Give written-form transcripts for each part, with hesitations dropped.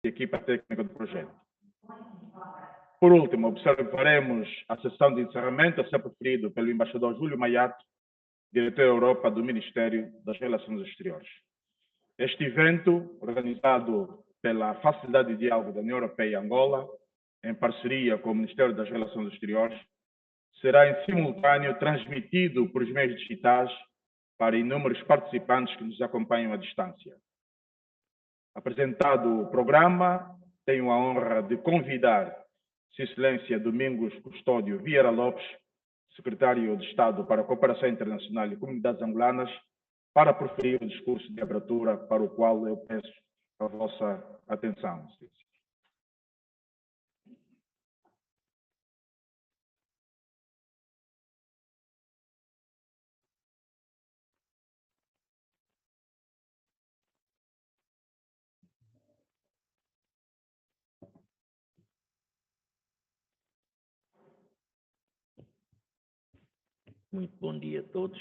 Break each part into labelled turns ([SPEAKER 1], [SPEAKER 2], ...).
[SPEAKER 1] equipa técnica do projeto. Por último, observaremos a sessão de encerramento a ser preferido pelo embaixador Júlio Maiato, diretor Europa do Ministério das Relações Exteriores. Este evento, organizado pela Facilidade de Diálogo da União Europeia e Angola, em parceria com o Ministério das Relações Exteriores, será em simultâneo transmitido por os meios digitais para inúmeros participantes que nos acompanham à distância. Apresentado o programa, tenho a honra de convidar Sua Excelência Domingos Custódio Vieira Lopes, Secretário de Estado para a Cooperação Internacional e Comunidades Angolanas, para proferir o discurso de abertura, para o qual eu peço a vossa atenção.
[SPEAKER 2] Muito bom dia a todos.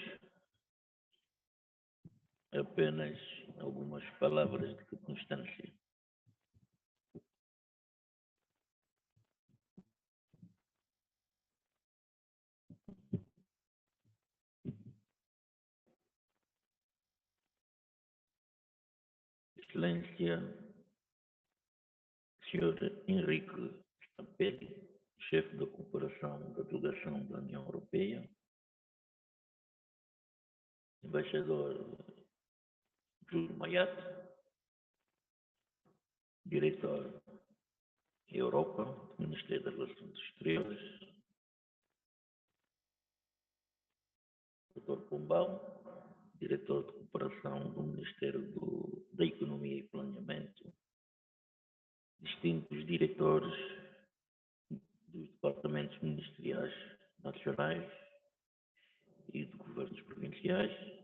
[SPEAKER 2] Apenas algumas palavras de circunstância. Excelência, Sr. Henrique Stampelli, chefe da cooperação da delegação da União Europeia, embaixador Júlio Maiato, diretor Europa do Ministério das Relações Exteriores, Dr. Pombal, diretor de cooperação do Ministério da Economia e Planeamento, distintos diretores dos departamentos ministeriais nacionais e de governos provinciais,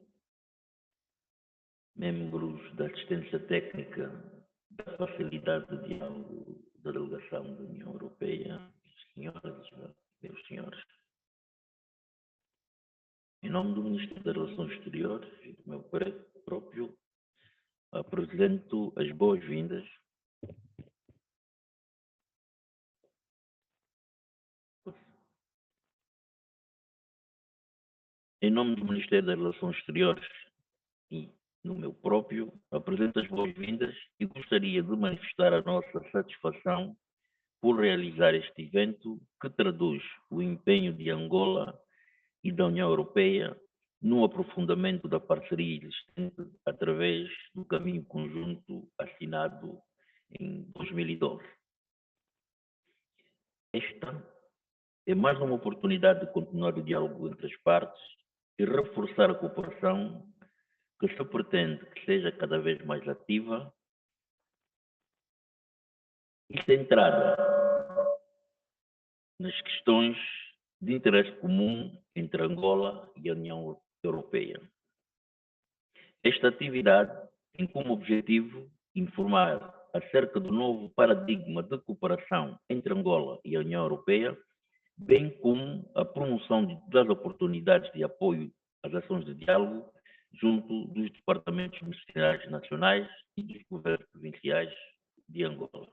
[SPEAKER 2] membros da assistência técnica da Facilidade de Diálogo da Delegação da União Europeia, senhoras e meus senhores. Em nome do Ministério das Relações Exteriores e do meu próprio, apresento as boas-vindas em nome do Ministério das Relações Exteriores e no meu próprio, apresento as boas-vindas e gostaria de manifestar a nossa satisfação por realizar este evento que traduz o empenho de Angola e da União Europeia no aprofundamento da parceria existente através do caminho conjunto assinado em 2012. Esta é mais uma oportunidade de continuar o diálogo entre as partes e reforçar a cooperação que se pretende que seja cada vez mais ativa e centrada nas questões de interesse comum entre Angola e a União Europeia. Esta atividade tem como objetivo informar acerca do novo paradigma de cooperação entre Angola e a União Europeia, bem como a promoção das oportunidades de apoio às ações de diálogo junto dos departamentos ministeriais nacionais e dos governos provinciais de Angola.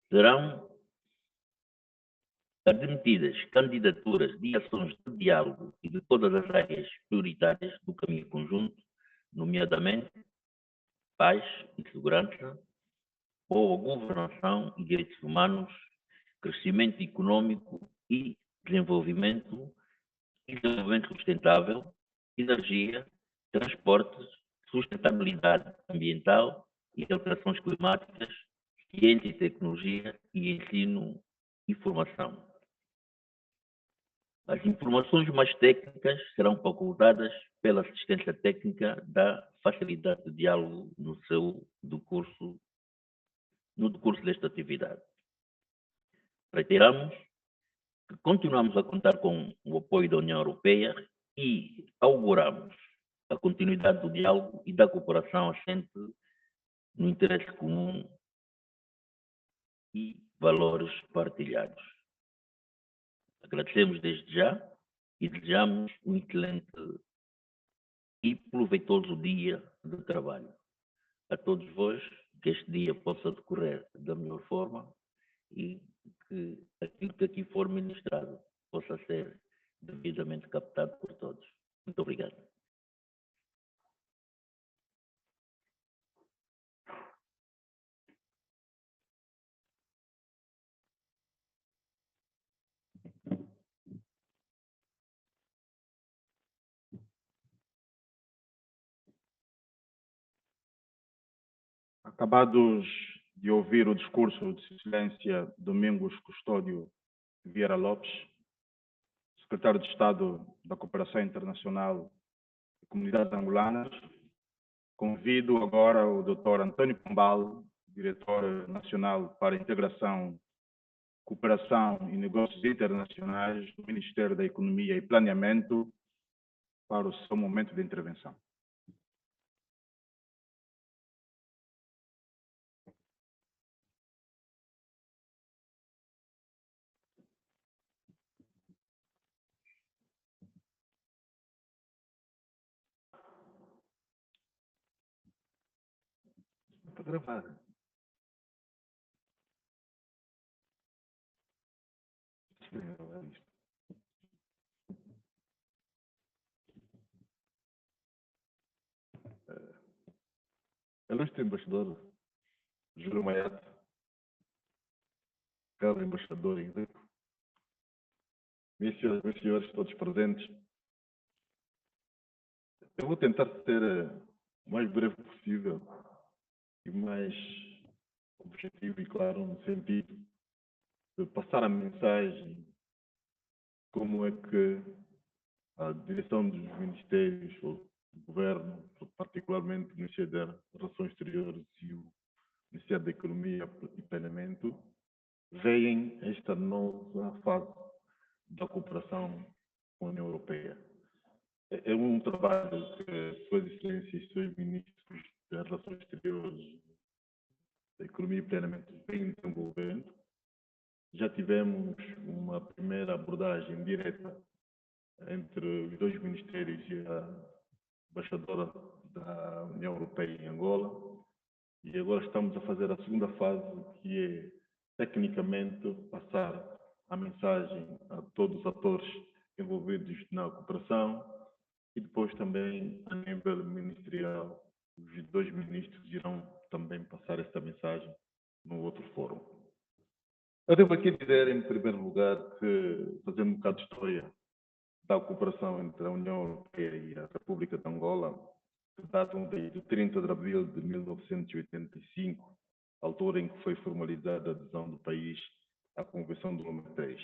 [SPEAKER 2] Serão admitidas candidaturas de ações de diálogo e de todas as áreas prioritárias do caminho conjunto, nomeadamente paz e segurança, boa governação e direitos humanos, crescimento econômico e desenvolvimento sustentável, energia, transportes, sustentabilidade ambiental e alterações climáticas, ciência e tecnologia e ensino e formação. As informações mais técnicas serão facultadas pela assistência técnica da Facilidade de Diálogo no decurso desta atividade. Reiteramos que continuamos a contar com o apoio da União Europeia e auguramos a continuidade do diálogo e da cooperação assente no interesse comum e valores partilhados. Agradecemos desde já e desejamos um excelente e proveitoso dia de trabalho. A todos vós, que este dia possa decorrer da melhor forma e que aquilo que aqui for ministrado possa ser devidamente captado por todos. Muito obrigado.
[SPEAKER 1] Acabados de ouvir o discurso de Excelência Domingos Custódio Vieira Lopes, Secretário de Estado da Cooperação Internacional e Comunidades Angolanas, convido agora o Dr. António Pombal, Diretor Nacional para a Integração, Cooperação e Negócios Internacionais do Ministério da Economia e Planeamento, para o seu momento de intervenção. Está gravado.
[SPEAKER 3] Ilustre embaixador Júlio Maiato, caro embaixador Henrique, minhas senhoras e meus senhores, todos presentes, eu vou tentar ser o mais breve possível e mais objetivo e claro no sentido de passar a mensagem como é que a direção dos ministérios, o governo, particularmente o Ministério das Relações Exteriores e o Ministério da Economia e Planeamento, veem esta nova fase da cooperação com a União Europeia. É um trabalho que Suas Excelências e seus ministros das Relações Exteriores, da Economia e Planeamento vêm desenvolvendo. Já tivemos uma primeira abordagem direta entre os dois ministérios e a embaixadora da União Europeia em Angola. E agora estamos a fazer a segunda fase, que é, tecnicamente, passar a mensagem a todos os atores envolvidos na cooperação e depois também, a nível ministerial, os dois ministros irão também passar esta mensagem no outro fórum. Eu devo aqui dizer, em primeiro lugar, que, fazendo um bocado de história da cooperação entre a União Europeia e a República de Angola, que datam desde 30 de abril de 1985, altura em que foi formalizada a adesão do país à Convenção do número 3,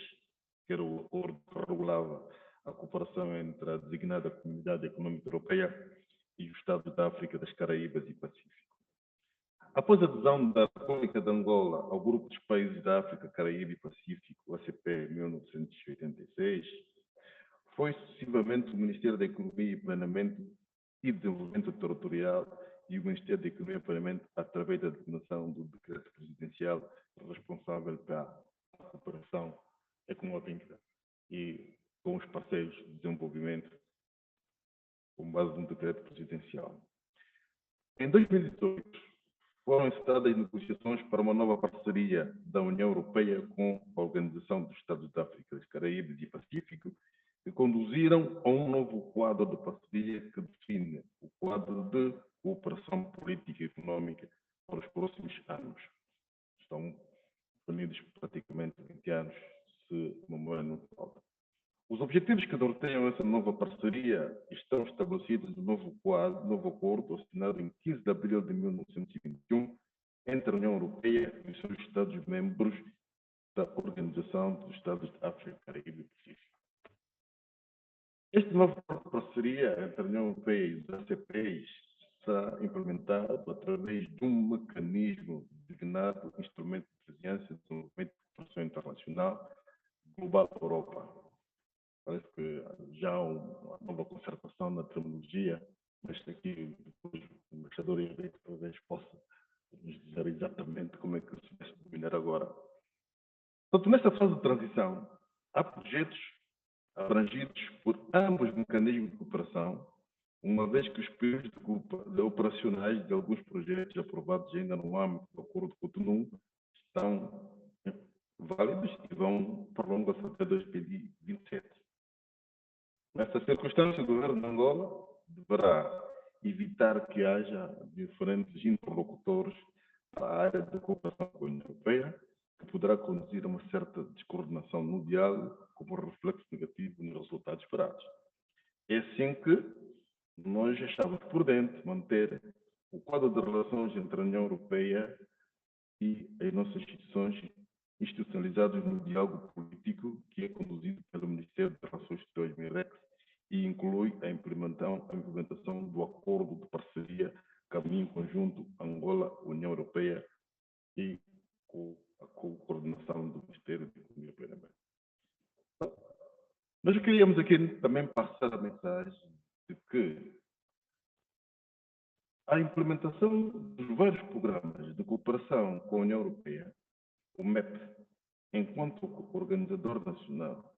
[SPEAKER 3] que era o acordo que regulava a cooperação entre a designada Comunidade Econômica Europeia e os Estados da África, das Caraíbas e Pacífico. Após a adesão da República de Angola ao Grupo dos Países da África, Caraíba e Pacífico, o ACP, em 1986, foi sucessivamente o Ministério da Economia e Planeamento e Desenvolvimento Territorial e o Ministério da Economia e Planeamento, através da designação do decreto presidencial responsável pela cooperação econômica e com os parceiros de desenvolvimento, com base no decreto presidencial. Em 2018, foram encerradas negociações para uma nova parceria da União Europeia com a Organização dos Estados da África, das Caraíbas e Pacífico, que conduziram a um novo quadro de parceria que define o quadro de cooperação política e econômica para os próximos anos. Estão definidos praticamente 20 anos, se a memória não falta. Os objetivos que norteiam essa nova parceria estão estabelecidos no novo acordo assinado em 15 de abril de 1921 entre a União Europeia e os seus Estados-membros da Organização dos Estados da África, Caraíba e Pacífico. Este novo acordo de parceria entre a União Europeia e os ACPs será implementado através de um mecanismo designado Instrumento de Presidência de Desenvolvimento e Cooperação Internacional Global Europa. Parece que já há uma nova concertação na terminologia, mas aqui depois o embaixador Henrique talvez possa nos dizer exatamente como é que se vai dominar agora. Portanto, nesta fase de transição, há projetos abrangidos por ambos os mecanismos de cooperação, uma vez que os períodos operacionais de alguns projetos aprovados ainda no âmbito do Acordo de Cotonou estão válidos e vão prolongar-se até 2027. Nessa circunstância, o governo de Angola deverá evitar que haja diferentes interlocutores para a área de cooperação com a União Europeia, que poderá conduzir a uma certa descoordenação no diálogo, como reflexo negativo nos resultados esperados. É assim que nós achamos prudente manter o quadro de relações entre a União Europeia e as nossas instituições institucionalizadas no diálogo político que é conduzido pelo Ministério das Relações Exteriores, MIREX, e inclui a implementação do acordo de parceria Caminho Conjunto Angola-União Europeia e com a coordenação do Ministério da Economia e Planeamento. Nós queríamos aqui também passar a mensagem de que a implementação dos vários programas de cooperação com a União Europeia, o MEP, enquanto organizador nacional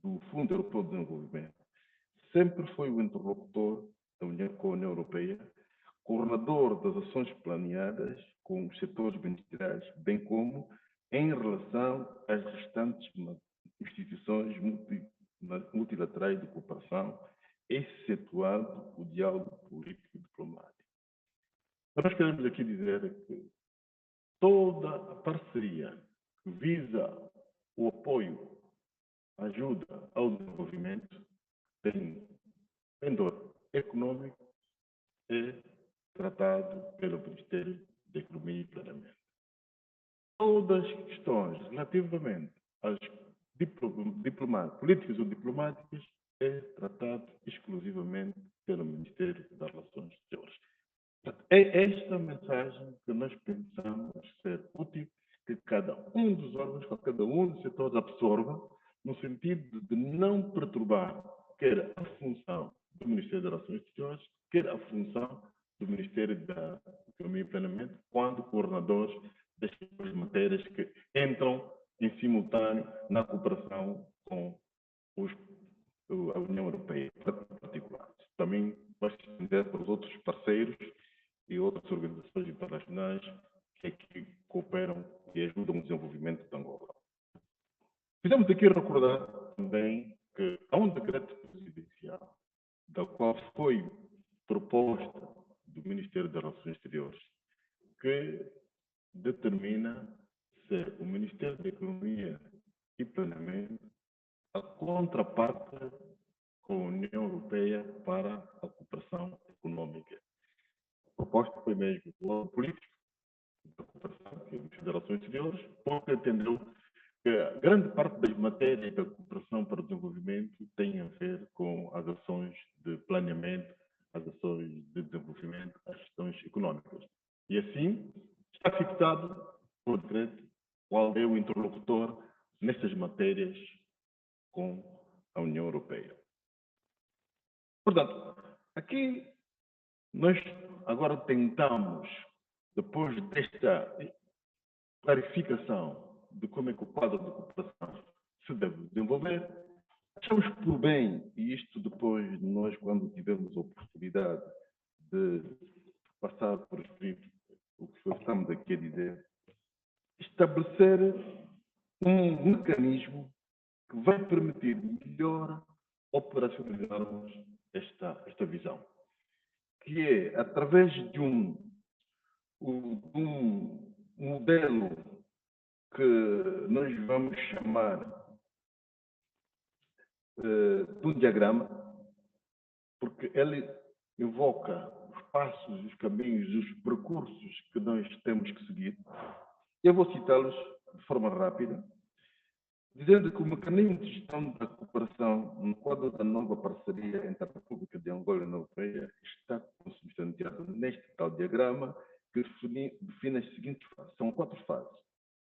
[SPEAKER 3] do Fundo Europeu de Desenvolvimento, sempre foi o interlocutor com a União Europeia, coordenador das ações planeadas com os setores ministeriais, bem como em relação às restantes instituições multilaterais de cooperação, excetuado o diálogo político e diplomático. Nós queremos aqui dizer que toda a parceria que visa o apoio, a ajuda ao desenvolvimento, tem pendor econômico, é tratado pelo Ministério da Economia e Planeamento. Todas as questões relativamente às políticas ou diplomáticas é tratado exclusivamente pelo Ministério das Relações Exteriores. É esta mensagem que nós pensamos ser útil que cada um dos órgãos, cada um dos setores absorva, no sentido de não perturbar quer a função do Ministério das Relações Exteriores, quer a função do Ministério da Economia e Planeamento, quando coordenadores destas matérias que entram em simultâneo na cooperação com a União Europeia, em particular. Também vai se estender para os outros parceiros e outras organizações internacionais que aqui cooperam e ajudam o desenvolvimento de Angola. Fizemos aqui recordar também que há um decreto presidencial, da qual foi proposta do Ministério das Relações Exteriores, que determina ser o Ministério da Economia e Planeamento a contraparte com a União Europeia para a cooperação econômica. A proposta foi mesmo do lado político da cooperação, que é o Ministério das Relações Exteriores, porque entendeu que a grande parte das matérias da cooperação para o desenvolvimento tem a ver com as ações de planeamento, as ações de desenvolvimento, as questões económicas. E assim está fixado por decreto qual é o interlocutor nestas matérias com a União Europeia. Portanto, aqui nós agora tentamos, depois desta clarificação de como é que o quadro de cooperação se deve desenvolver, achamos por bem, e isto depois de nós, quando tivemos a oportunidade de passar por escrito o que estamos aqui a dizer, estabelecer um mecanismo que vai permitir melhor operacionalizarmos esta visão, que é através de um modelo que nós vamos chamar de um diagrama, porque ele evoca os passos, os caminhos, os percursos que nós temos que seguir. Eu vou citá-los de forma rápida, dizendo que o mecanismo de gestão da cooperação no quadro da nova parceria entre a República de Angola e a União Europeia está consubstanciado neste tal diagrama que define as seguintes fases. São 4 fases.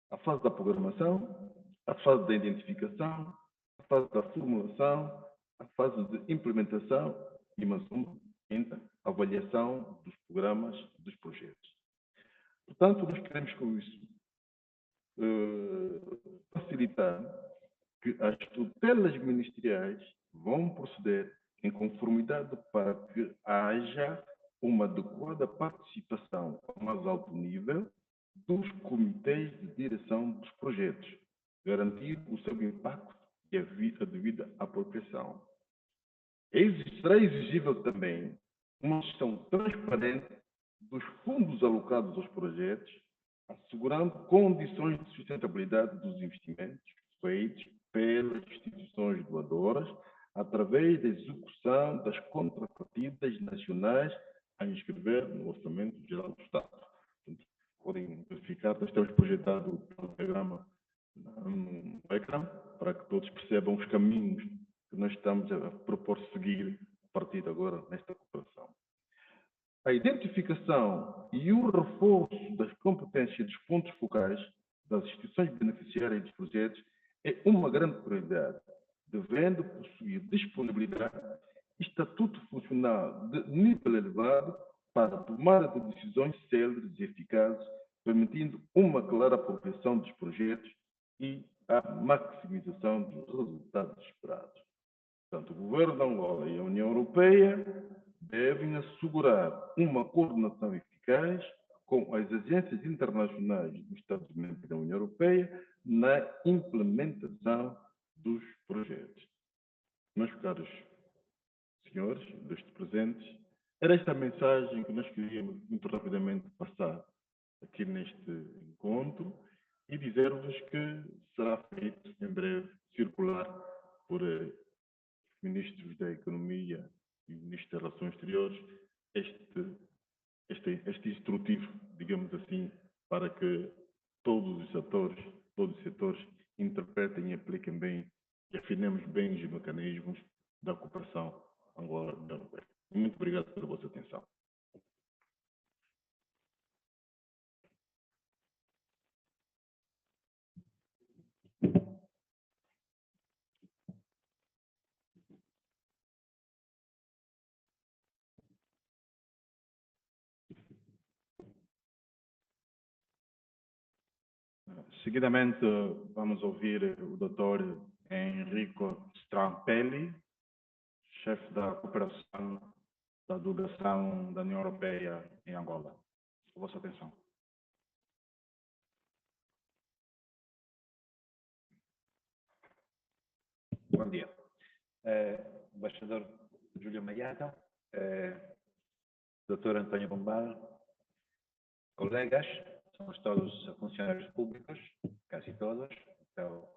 [SPEAKER 3] A fase da programação, a fase da identificação, a fase da formulação, a fase de implementação e, mais uma, ainda, a avaliação dos programas, dos projetos. Portanto, nós queremos com isso facilitar que as tutelas ministeriais vão proceder em conformidade para que haja uma adequada participação ao mais alto nível dos comitês de direção dos projetos, garantir o seu impacto e a devida apropriação. Será exigível também uma gestão transparente dos fundos alocados aos projetos, assegurando condições de sustentabilidade dos investimentos feitos pelas instituições doadoras, através da execução das contrapartidas nacionais a inscrever no Orçamento Geral do Estado. Portanto, podem verificar, nós temos projetado o diagrama no ecrã, para que todos percebam os caminhos que nós estamos a propor seguir a partir de agora nesta cooperação. A identificação e o reforço das competências dos pontos focais das instituições beneficiárias dos projetos é uma grande prioridade, devendo possuir disponibilidade e estatuto funcional de nível elevado para a tomada de decisões céleres e eficazes, permitindo uma clara apropriação dos projetos e a maximização dos resultados esperados. Portanto, o Governo de Angola e a União Europeia devem assegurar uma coordenação eficaz com as agências internacionais dos Estados-membros da União Europeia na implementação dos projetos. Meus caros senhores, destes presentes, era esta a mensagem que nós queríamos muito rapidamente passar aqui neste encontro e dizer-vos que será feito em breve circular por ministros da Economia e ministros das Relações Exteriores este instrutivo, digamos assim, para que todos os setores interpretem e apliquem bem e afinemos bem os mecanismos da cooperação Angola-União Europeia. Muito obrigado pela vossa atenção.
[SPEAKER 1] Seguidamente, vamos ouvir o Dr. Enrico Strampelli, chefe da cooperação da delegação da União Europeia em Angola. Com vossa atenção.
[SPEAKER 4] Bom dia. Embaixador Júlio Maiato, Dr. António Pombal, colegas, somos todos funcionários públicos, quase todos, então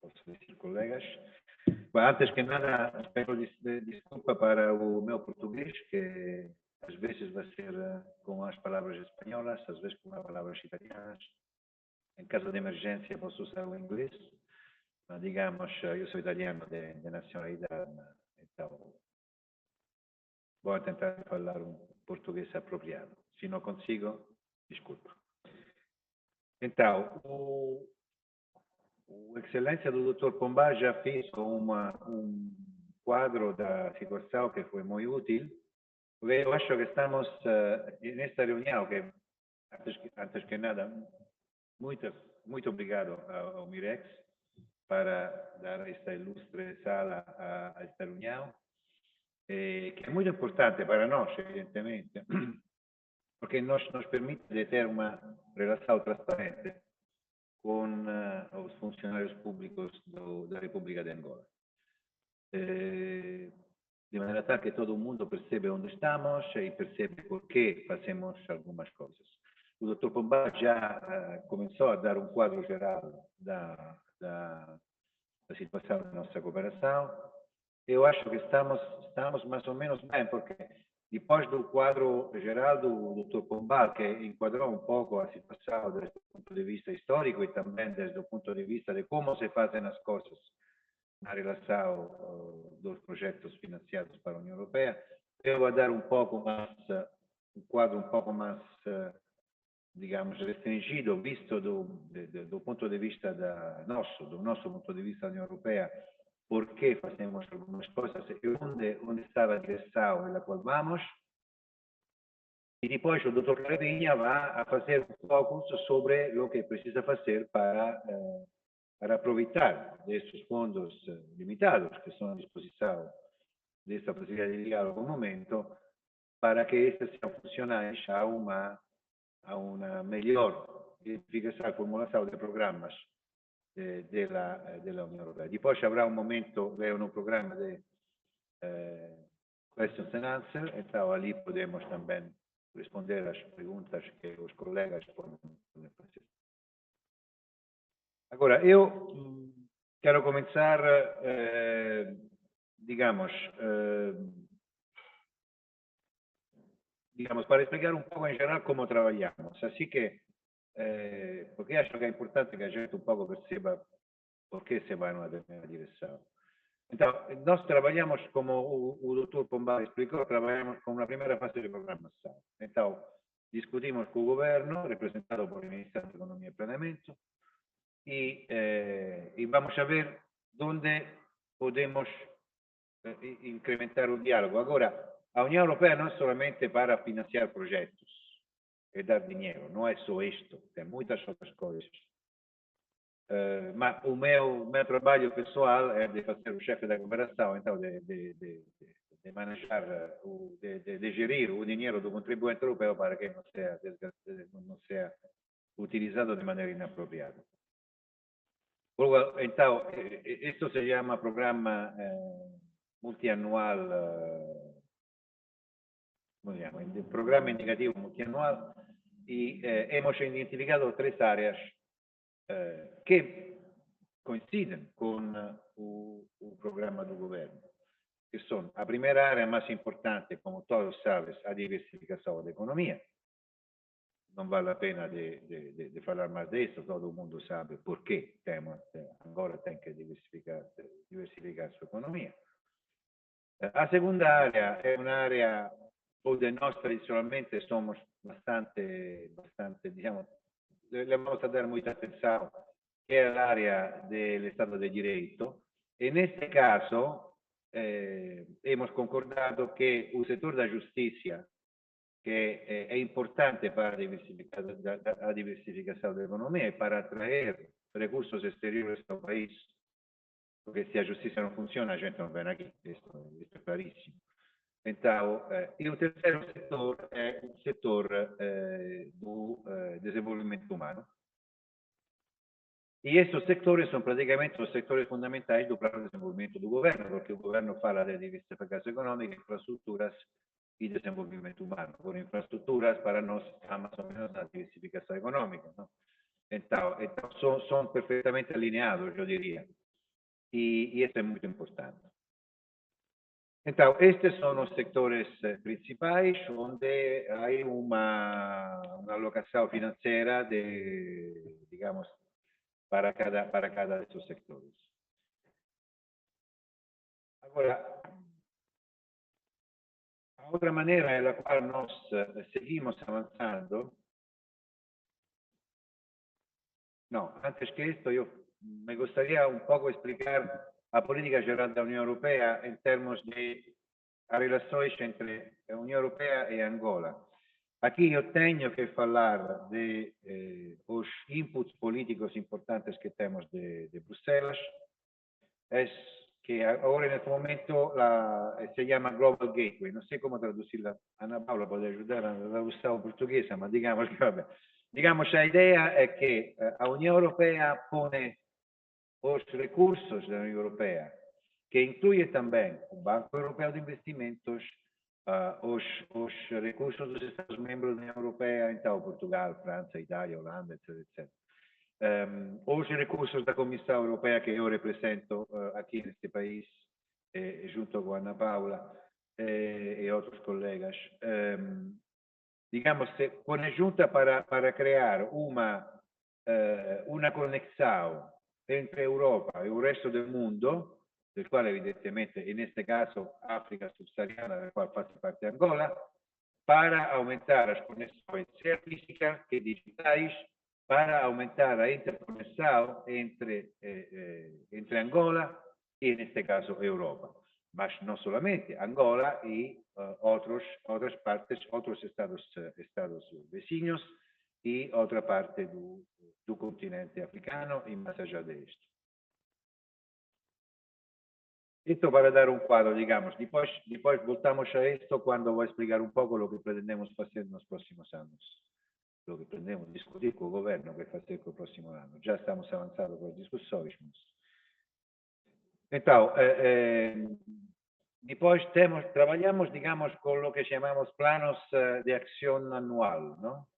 [SPEAKER 4] posso dizer colegas. Bom, antes que nada, espero desculpa para o meu português, que às vezes vai ser com as palavras espanholas, às vezes com as palavras italianas. Em caso de emergência, posso usar o inglês. Digamos, eu sou italiano de nacionalidade, então vou tentar falar um português apropriado. Se não consigo, desculpa. Então, a excelência do Dr. Pombal já fez um quadro da situação que foi muito útil. Eu acho que estamos nesta reunião, que antes que nada, muito obrigado ao Mirex para dar esta ilustre sala a esta reunião, que é muito importante para nós, evidentemente, porque nos permite de ter uma relação transparente com os funcionários públicos da República de Angola. De maneira tal que todo mundo percebe onde estamos e percebe por que fazemos algumas coisas. O Dr. Pombal já começou a dar um quadro geral da situação da nossa cooperação. Eu acho que estamos mais ou menos bem, porque depois do quadro geral do Dr. Pombal, que enquadrou um pouco a situação desde o ponto de vista histórico e também desde o ponto de vista de como se fazem as coisas na relação dos projetos financiados para a União Europeia, eu vou dar um quadro um pouco mais, digamos, restringido, visto do ponto de vista do nosso ponto de vista da União Europeia, por que fazemos algumas coisas e onde está a direção pela qual vamos. E depois o Dr. Clevinha vai fazer um pouco sobre o que precisa fazer para aproveitar desses fundos limitados que estão à disposição de esta posibilidad de diálogo un momento para que estas sean funcionales a una mejor identificación, formulación de programas de la Unión Europea. Después habrá un momento de un programa de questions and answers, entonces allí podemos también responder a las preguntas que los colegas pueden hacer. Ahora, yo quiero comenzar, digamos, para explicar un poco en general cómo trabajamos. Así que, porque acho que es importante que la gente un poco perciba por qué se va en una determinada dirección. Entonces, nosotros trabajamos, como el doctor Pombal explicó, trabajamos con una primera fase de programación. Entonces, discutimos con el gobierno, representado por el Ministerio de Economía y Planeamiento, y vamos a ver dónde podemos incrementar un diálogo. Ahora, la Unión Europea no es solamente para financiar proyectos y dar dinero, no es solo esto, hay muchas otras cosas. Ma o meu trabalho pessoal é de fazer o chefe da cooperação, então de manejar, de gerir o dinheiro do contribuinte europeu para que não seja utilizado de maneira inapropriada. Então, isto se chama programa multianual, programa indicativo multianual, e hemos identificado 3 áreas que coinciden con el programa del gobierno, que son la primera área más importante, como todos sabes, la diversificación de la economía. No vale la pena de hablar más de esto, todo el mundo sabe por qué Angola tiene que diversificar su economía. La segunda área es una área donde nosotros tradicionalmente somos bastante, digamos, le vamos a dar mucha atención, que es el área del Estado de Derecho. En este caso, hemos concordado que el sector de la justicia, que es importante para la diversificación de la economía y para atraer recursos exteriores al país, porque si la justicia no funciona, la gente no viene aquí, esto es clarísimo. Entonces, y el tercer sector es el sector del desarrollo humano. Y estos sectores son prácticamente los sectores fundamentales del plan de desarrollo del gobierno, porque el gobierno habla de diversificación económica, infraestructuras y desarrollo humano. Por infraestructuras, para nosotros, está más o menos la diversificación económica, ¿no? Entonces son perfectamente alineados, yo diría. Y esto es muy importante. Entonces, estos son los sectores principales donde hay una alocación financiera digamos, para cada de estos sectores. Ahora, otra manera en la cual nos seguimos avanzando, no, antes que esto, me gustaría un poco explicar la política general de la Unión Europea en términos de las relaciones entre la Unión Europea y Angola. Aquí yo tengo que hablar de los inputs políticos importantes que tenemos de Bruselas. Es que ahora en este momento se llama Global Gateway. No sé cómo traducirla. Ana Paula puede ayudar a traducirla portuguesa, pero digamos que vabbè. Digamos, la idea es que la Unión Europea pone los recursos de la Unión Europea, que incluye también el Banco Europeo de Investimentos, los recursos de los Estados miembros de la Unión Europea, entonces Portugal, Francia, Italia, Holanda, etc. Los recursos de la Comisión Europea que yo represento aquí en este país, junto con Ana Paula y otros colegas, digamos, se pone junta para crear una conexión entre Europa y el resto del mundo, del cual evidentemente en este caso África subsahariana, del cual hace parte Angola, para aumentar las conexiones, sea físicas que digitales, para aumentar la interconexión entre Angola y en este caso Europa. Mas no solamente Angola y otras partes, otros estados vecinos y otra parte del continente africano y más allá de esto. Esto para dar un cuadro, digamos. Después voltamos a esto cuando voy a explicar un poco lo que pretendemos hacer en los próximos años. Lo que pretendemos discutir con el gobierno que hacer con el próximo año. Ya estamos avanzando con las discusiones. Entonces, después trabajamos, digamos, con lo que llamamos planos de acción anual, ¿no?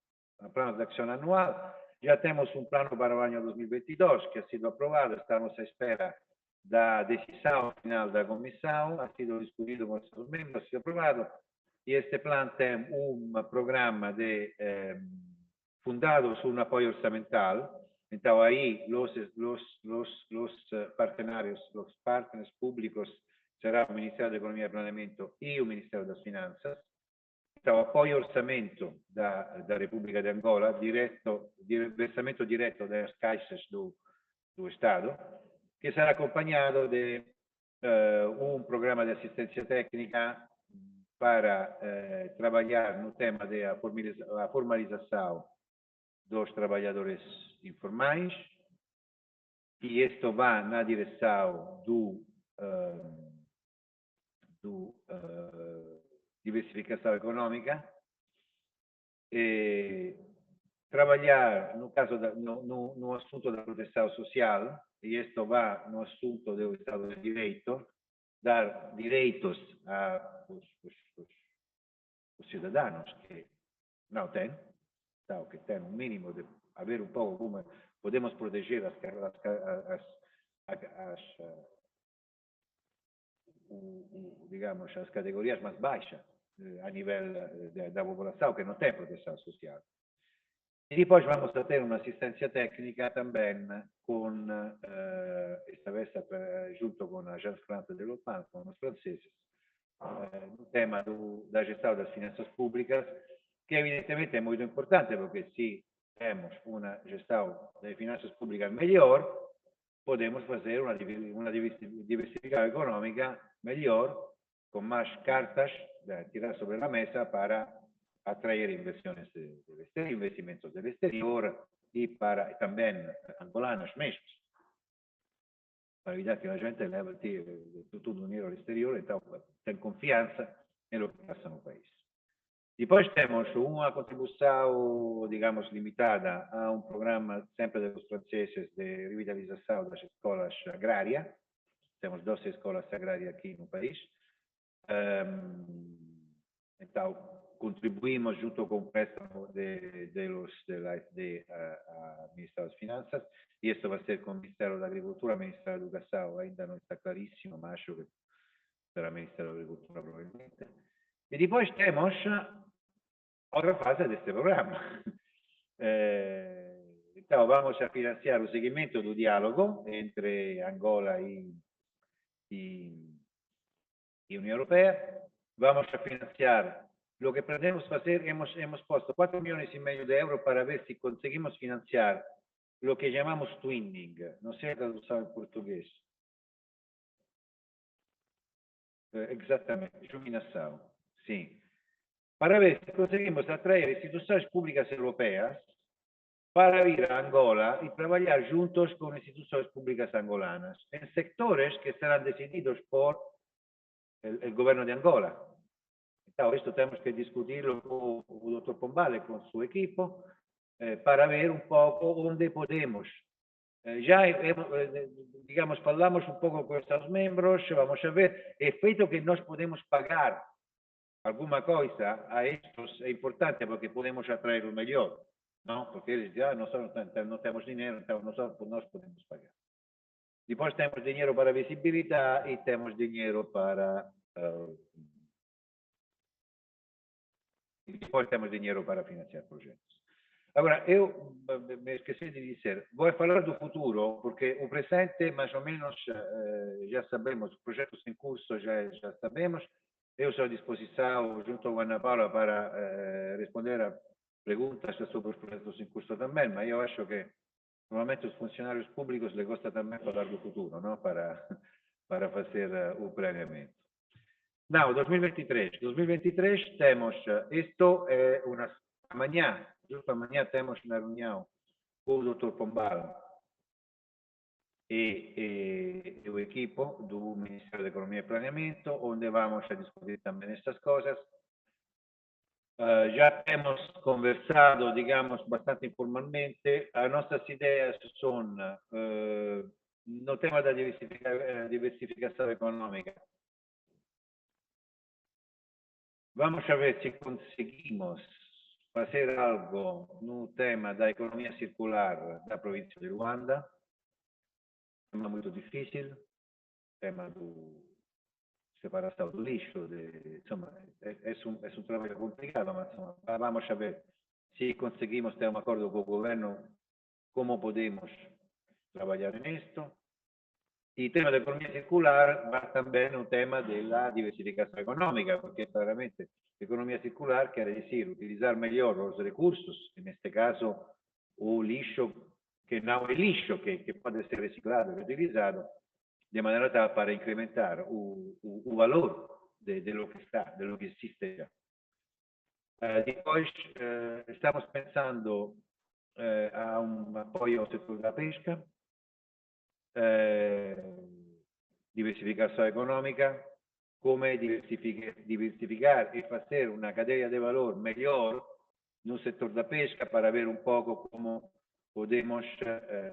[SPEAKER 4] Planos de acción anual. Ya tenemos un plano para el año 2022 que ha sido aprobado, estamos a espera da decisão final da comissão, ha sido discutido com os seus membros, ha sido aprovado, e este plano tem um programa fundado sobre um apoio orçamental. Então, aí, os partenários, os partners públicos será o Ministério da Economia e Planeamento e o Ministério das Finanças. Então, apoio orçamento da República de Angola, versamento direto das caixas do Estado, que será acompanhado de um programa de assistência técnica para trabalhar no tema da formalização dos trabalhadores informais, e isto vai na direção diversificação econômica, e trabalhar no caso no assunto da proteção social, e isto vai no assunto do Estado de Direito, dar direitos aos cidadãos que não têm, então, que têm um mínimo de haver um pouco como podemos proteger digamos, as categorias mais baixas a nível da população que não tem proteção social. E depois vamos a ter uma assistência técnica também com, esta vez junto com a Agence France de Développement, com os franceses, no tema da gestão das finanças públicas, que evidentemente é muito importante, porque se temos uma gestão de finanças públicas melhor, podemos fazer uma diversificação econômica melhor, com mais cartas a tirar sobre a mesa para atraer inversiones del exterior, investimentos del exterior y para también angolanos mesmos, para evitar que la gente leve todo el dinero al exterior, entonces ten confianza en lo que pasa en el país. Después tenemos una contribución, digamos, limitada a un programa siempre de los franceses de revitalización de las escuelas agrarias. Tenemos 12 escuelas agrarias aquí en el país. Entonces, contribuimos junto con préstamo del Ministerio de Finanzas, y esto va a ser con el Ministerio de Agricultura, el Ministerio de Educación, ainda no está clarísimo, pero acho que será el Ministerio de Agricultura probablemente. Y después tenemos otra fase de este programa. Entonces, vamos a financiar el seguimiento del diálogo entre Angola y Unión Europea. Vamos a financiar lo que pretendemos hacer. Hemos puesto 4,5 millones de euros para ver si conseguimos financiar lo que llamamos twinning. No sé traducción en portugués. Exactamente, iluminación. Sí. Para ver si conseguimos atraer instituciones públicas europeas para ir a Angola y trabajar juntos con instituciones públicas angolanas en sectores que serán decididos por el gobierno de Angola. Entonces, esto tenemos que discutirlo con el doctor Pombal y con su equipo para ver un poco dónde podemos. Ya, digamos, hablamos un poco con Estados miembros, vamos a ver, el hecho que nos podemos pagar alguna cosa a estos es importante porque podemos atraer lo mejor, ¿no? Porque ellos ya no tenemos dinero, entonces nosotros nos podemos pagar. Después tenemos dinero para visibilidad y tenemos dinero para... depois temos dinheiro para financiar projetos. Agora, eu me esqueci de dizer, vou falar do futuro, porque o presente, mais ou menos, já sabemos, os projetos em curso já sabemos. Eu estou à disposição, junto com a Ana Paula, para responder a perguntas sobre os projetos em curso também, mas eu acho que, normalmente, os funcionários públicos les gosta também falar do futuro, não? Para fazer o planeamento. Não, 2023. 2023 temos, isto é amanhã, justo amanhã temos uma reunião com o Dr. Pombal e o equipo do Ministério da Economia e Planeamento, onde vamos a discutir também estas coisas. Já temos conversado, digamos, bastante informalmente. As nossas ideias são, no tema da diversificação econômica, vamos a ver se conseguimos fazer algo no tema da economia circular da província de Luanda. Tema muito difícil, tema do separação do lixo, insomma, é um trabalho complicado, mas insomma, vamos a ver se conseguimos ter um acordo com o governo, como podemos trabalhar nisto. E o tema da economia circular va também no tema da diversificação econômica, porque claramente economia circular quer dizer utilizar melhor os recursos, neste caso o lixo que não é lixo, que pode ser reciclado e reutilizado, de maneira tal para incrementar o valor de lo que está, de lo que existe já. Depois, estamos pensando a um apoio ao setor da pesca, diversificação econômica, como diversificar e fazer uma cadeia de valor melhor no setor da pesca para ver um pouco como podemos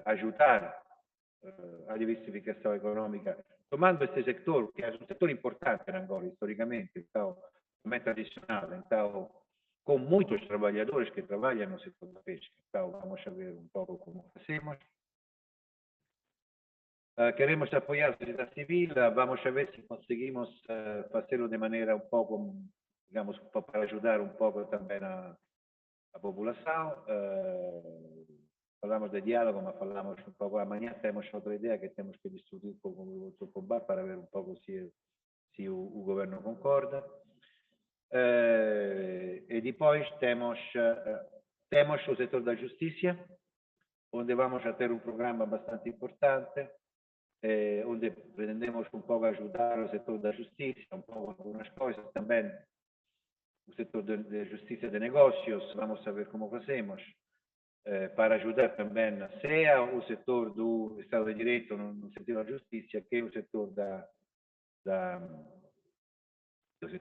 [SPEAKER 4] ajudar a diversificação econômica, tomando este setor, que é um setor importante em Angola, historicamente, então, também tradicional, então, com muitos trabalhadores que trabalham no setor da pesca. Então, vamos a ver um pouco como fazemos. Queremos apoiar a sociedade civil, vamos a ver se conseguimos fazê-lo de maneira um pouco, digamos, para ajudar um pouco também a população. Falamos de diálogo, mas falamos um pouco amanhã, temos outra ideia que temos que discutir com o Dr. Pombá para ver um pouco se o governo concorda. E depois temos o setor da justiça, onde vamos a ter um programa bastante importante, onde pretendemos um pouco ajudar o setor da justiça, um pouco algumas coisas também, o setor de justiça de negócios, vamos a ver como fazemos, para ajudar também, seja o setor do Estado de Direito no sentido da justiça, que é o setor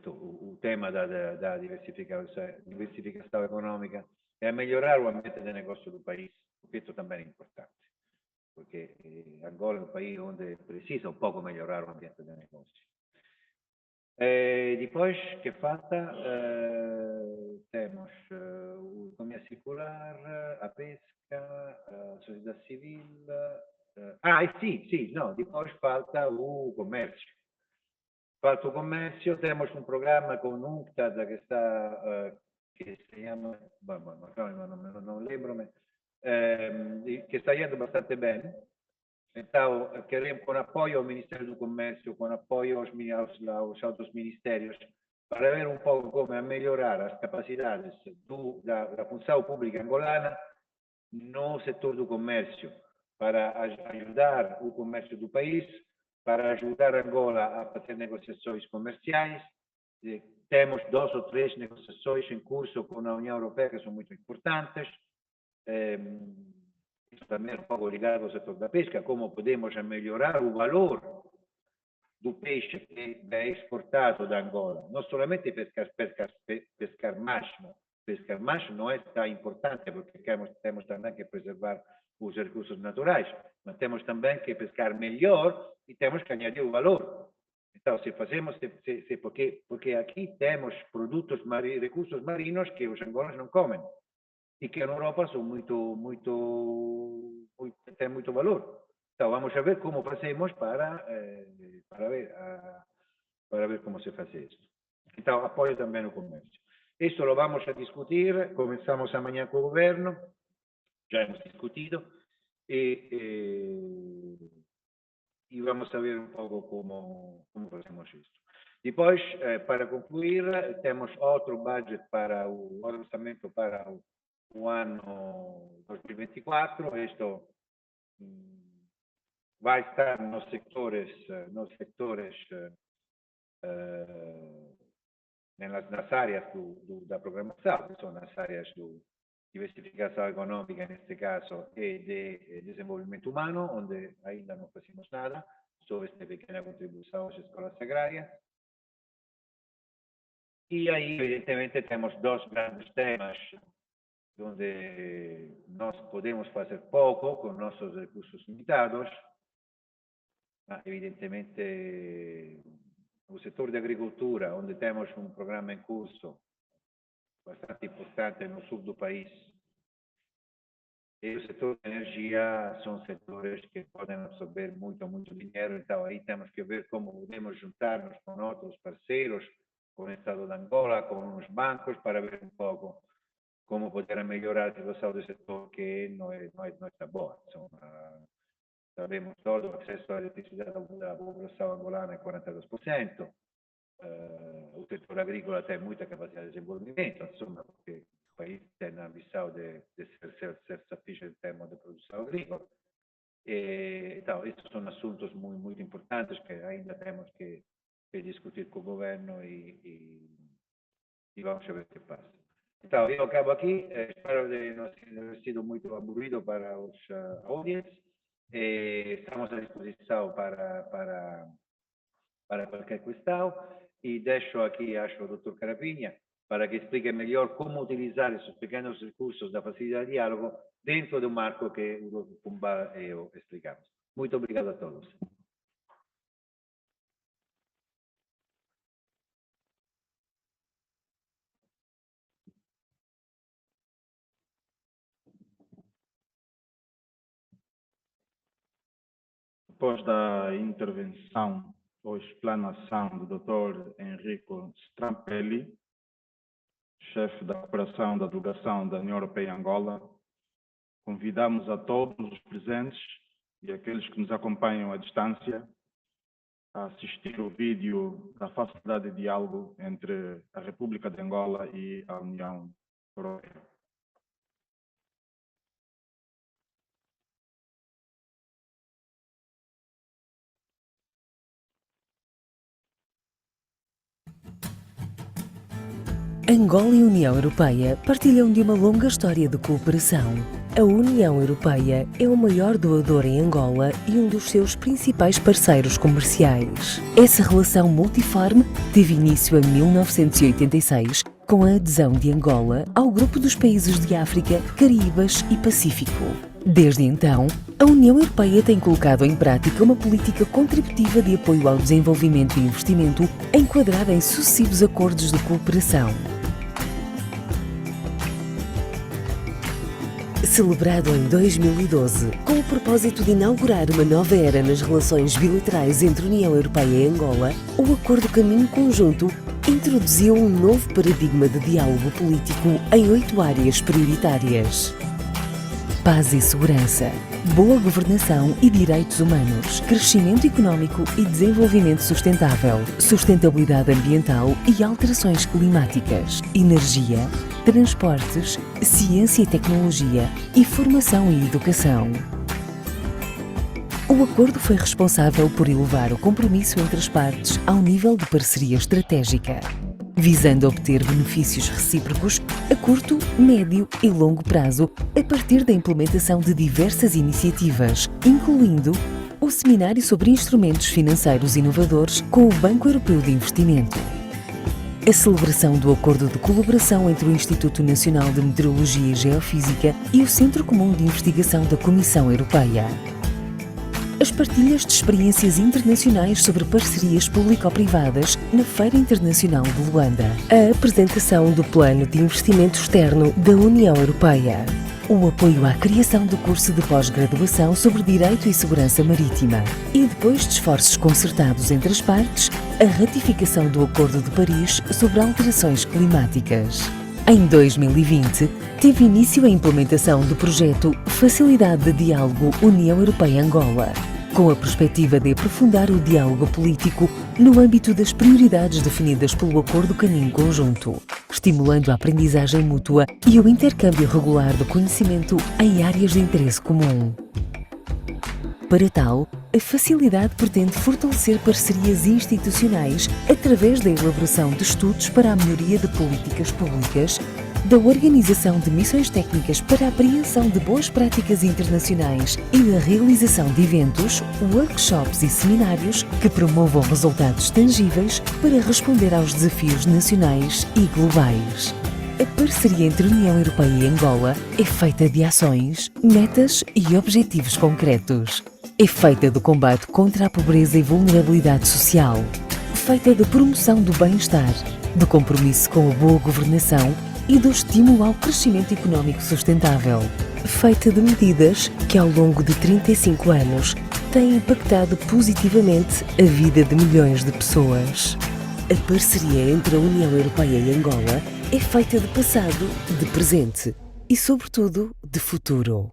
[SPEAKER 4] o tema da diversificação econômica, é melhorar o ambiente de negócio do país, porque isso também é importante, porque Angola é um país onde precisa um pouco melhorar o ambiente de negócio. Depois, que falta, temos a economia circular, a pesca, a sociedade civil. Sim, não, depois falta o comércio. Falta o comércio, temos um programa com o UNCTAD que está, que se chama, não lembro-me, que está indo bastante bem. Então, queremos, com apoio ao Ministério do Comércio, com apoio aos outros ministérios, para ver um pouco como melhorar as capacidades da função pública angolana no setor do comércio, para ajudar o comércio do país, para ajudar Angola a fazer negociações comerciais. Temos 2 ou 3 negociações em curso com a União Europeia que são muito importantes. Isso também é um pouco ligado ao setor da pesca, como podemos melhorar o valor do peixe que é exportado da Angola. Não somente pescar mais não é tão importante, porque temos também que preservar os recursos naturais, mas temos também que pescar melhor e temos que añadir o valor. Então, se fazemos, porque aqui temos produtos, recursos marinos que os angolas não comem, e que na Europa são têm muito valor. Então, vamos a ver como fazemos para ver como se faz isso. Então, apoio também no comércio. Isso lo vamos a discutir, começamos amanhã com o governo, já hemos discutido, e vamos a ver um pouco como fazemos isto. Depois, para concluir, temos outro budget para o orçamento para o ano 2024. Isto vai estar nos sectores nas áreas da programação, que são as áreas diversificação econômica, neste caso, e de desenvolvimento humano, onde ainda não fazemos nada, só esta pequena contribuição às escolas agrárias. E aí, evidentemente, temos dois grandes temas onde nós podemos fazer pouco com nossos recursos limitados. Evidentemente, o setor de agricultura, onde temos um programa em curso bastante importante no sul do país, e o setor de energia são setores que podem absorver muito dinheiro. Então, aí temos que ver como podemos juntar-nos com outros parceiros, com o Estado de Angola, com os bancos, para ver um pouco como poder melhorar a situação do setor, que não está boa. Sabemos todo o acesso à eletricidade da população angolana é 42%. O setor agrícola tem muita capacidade de desenvolvimento, insomma, porque o país tem a ambição de ser self-sufficient em termos de produção agrícola. Então, estes são assuntos muito importantes que ainda temos que discutir com o governo e vamos ver o que passa. Então, eu acabo aqui. Espero de não ter sido muito aburrido para os audiências. Estamos à disposição para qualquer questão. E deixo aqui, acho, o Dr. Carapinha, para que explique melhor como utilizar esses pequenos recursos da facilidade de diálogo dentro do marco que o Dr. Pombal e eu explicamos. Muito obrigado a todos.
[SPEAKER 1] Depois da intervenção ou explanação do Dr. Enrico Strampelli, chefe da operação da delegação da União Europeia em Angola, convidamos a todos os presentes e aqueles que nos acompanham à distância a assistir o vídeo da facilidade de diálogo entre a República de Angola e a União Europeia.
[SPEAKER 5] Angola e União Europeia partilham de uma longa história de cooperação. A União Europeia é o maior doador em Angola e um dos seus principais parceiros comerciais. Essa relação multiforme teve início em 1986, com a adesão de Angola ao grupo dos países de África, Caraíbas e Pacífico. Desde então, a União Europeia tem colocado em prática uma política contributiva de apoio ao desenvolvimento e investimento, enquadrada em sucessivos acordos de cooperação. Celebrado em 2012, com o propósito de inaugurar uma nova era nas relações bilaterais entre a União Europeia e Angola, o Acordo Caminho Conjunto introduziu um novo paradigma de diálogo político em 8 áreas prioritárias: paz e segurança, boa governação e direitos humanos, crescimento económico e desenvolvimento sustentável, sustentabilidade ambiental e alterações climáticas, energia, transportes, ciência e tecnologia e formação e educação. O acordo foi responsável por elevar o compromisso entre as partes ao nível de parceria estratégica, visando obter benefícios recíprocos a curto, médio e longo prazo a partir da implementação de diversas iniciativas, incluindo o Seminário sobre Instrumentos Financeiros Inovadores com o Banco Europeu de Investimento, a celebração do Acordo de Colaboração entre o Instituto Nacional de Meteorologia e Geofísica e o Centro Comum de Investigação da Comissão Europeia, as partilhas de experiências internacionais sobre parcerias público-privadas na Feira Internacional de Luanda, a apresentação do Plano de Investimento Externo da União Europeia, o apoio à criação do curso de pós-graduação sobre Direito e Segurança Marítima e, depois de esforços concertados entre as partes, a ratificação do Acordo de Paris sobre alterações climáticas. Em 2020, teve início a implementação do projeto Facilidade de Diálogo União Europeia-Angola, com a perspectiva de aprofundar o diálogo político no âmbito das prioridades definidas pelo Acordo Caminho Conjunto, estimulando a aprendizagem mútua e o intercâmbio regular do conhecimento em áreas de interesse comum. Para tal, a facilidade pretende fortalecer parcerias institucionais através da elaboração de estudos para a melhoria de políticas públicas, da organização de missões técnicas para a apreensão de boas práticas internacionais e da realização de eventos, workshops e seminários que promovam resultados tangíveis para responder aos desafios nacionais e globais. A parceria entre a União Europeia e Angola é feita de ações, metas e objetivos concretos. É feita do combate contra a pobreza e vulnerabilidade social. Feita da promoção do bem-estar, do compromisso com a boa governação e do estímulo ao crescimento económico sustentável. Feita de medidas que, ao longo de 35 anos, têm impactado positivamente a vida de milhões de pessoas. A parceria entre a União Europeia e Angola é feita de passado, de presente e, sobretudo, de futuro.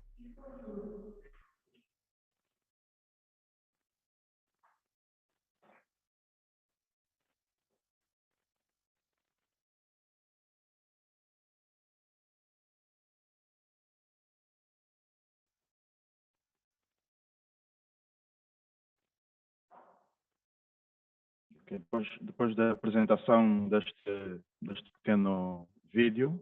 [SPEAKER 1] Depois da apresentação deste pequeno vídeo,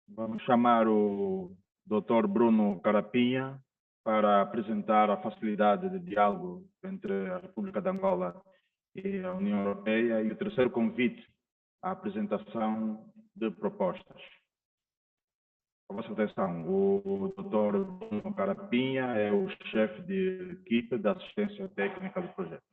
[SPEAKER 1] vamos chamar o Dr. Bruno Carapinha para apresentar a facilidade de diálogo entre a República de Angola e a União Europeia e o terceiro convite à apresentação de propostas. A vossa atenção, o Dr. Bruno Carapinha é o chefe de equipe da assistência técnica do projeto.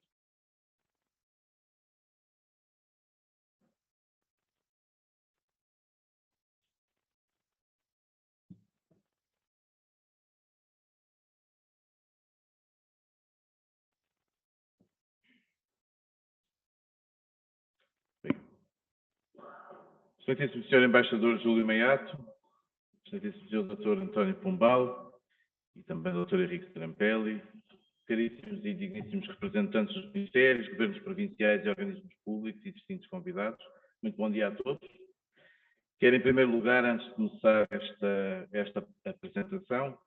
[SPEAKER 1] Excelentíssimo Sr. Embaixador Júlio Maiato, Excelentíssimo Sr. Dr. António Pombal e também Dr. Henrique Trampelli, caríssimos e digníssimos representantes dos ministérios, governos provinciais e organismos públicos e distintos convidados, muito bom dia a todos. Quero, em primeiro lugar, antes de começar esta apresentação,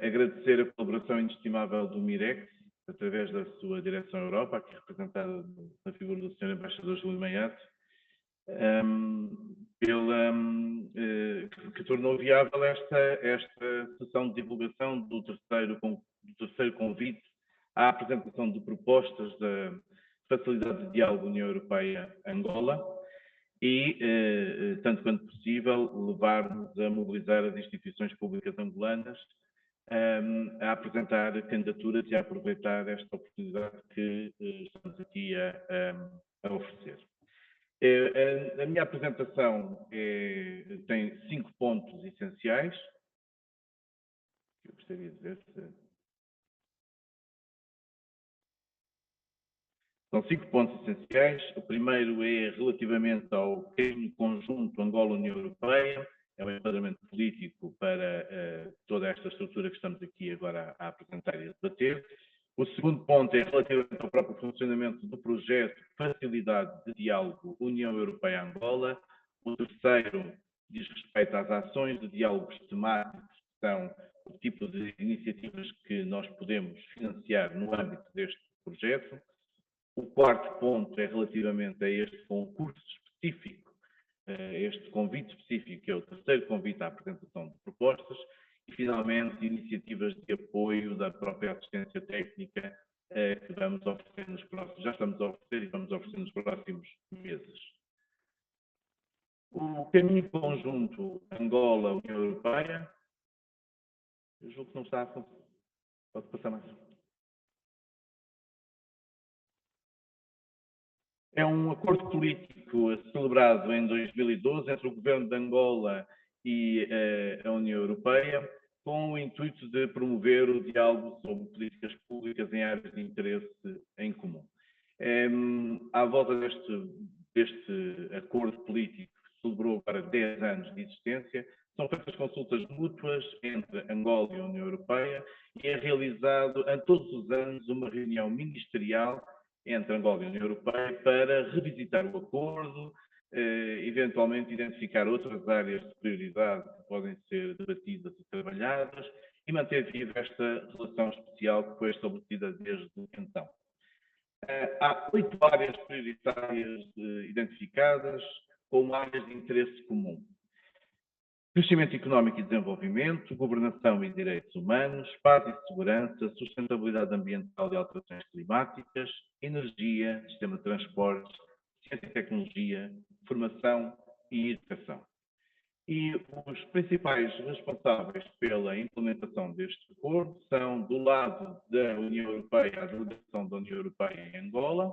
[SPEAKER 1] agradecer a colaboração inestimável do MIREX, através da sua Direção Europa, aqui representada na figura do Sr. Embaixador Júlio Maiato, que tornou viável esta sessão de divulgação do terceiro convite à apresentação de propostas da Facilidade de Diálogo União Europeia-Angola e, tanto quanto possível, levar-nos a mobilizar as instituições públicas angolanas a apresentar candidaturas e a aproveitar esta oportunidade que estamos aqui a oferecer. A minha apresentação tem 5 pontos essenciais. Eu gostaria de dizer. São 5 pontos essenciais. O primeiro é relativamente ao caminho conjunto Angola-União Europeia. É um enquadramento político para toda esta estrutura que estamos aqui agora a apresentar e a debater. O segundo ponto é relativamente ao próprio funcionamento do projeto Facilidade de Diálogo União Europeia-Angola. O terceiro diz respeito às ações de diálogos temáticos, que são o tipo de iniciativas que nós podemos financiar no âmbito deste projeto. O quarto ponto é relativamente a este concurso específico, este convite específico, que é o terceiro convite à apresentação de propostas. E, finalmente, iniciativas de apoio da própria assistência técnica que vamos oferecer já estamos a oferecer e vamos oferecer nos próximos meses. O caminho conjunto Angola-União Europeia, eu julgo que não está a funcionar. Pode passar mais. É um acordo político celebrado em 2012 entre o governo de Angola e a União Europeia, com o intuito de promover o diálogo sobre políticas públicas em áreas de interesse em comum. À volta deste acordo político, que celebrou agora 10 anos de existência, são feitas consultas mútuas entre Angola e a União Europeia e é realizado todos os anos uma reunião ministerial entre Angola e a União Europeia para revisitar o acordo, eventualmente identificar outras áreas de prioridade que podem ser debatidas e trabalhadas e manter viva esta relação especial que foi estabelecida desde então. Há 8 áreas prioritárias identificadas, como áreas de interesse comum. Crescimento económico e desenvolvimento, governação e direitos humanos, paz e segurança, sustentabilidade ambiental e alterações climáticas, energia, sistema de transportes, ciência e tecnologia, formação e educação. E os principais responsáveis pela implementação deste acordo são, do lado da União Europeia, a delegação da União Europeia em Angola.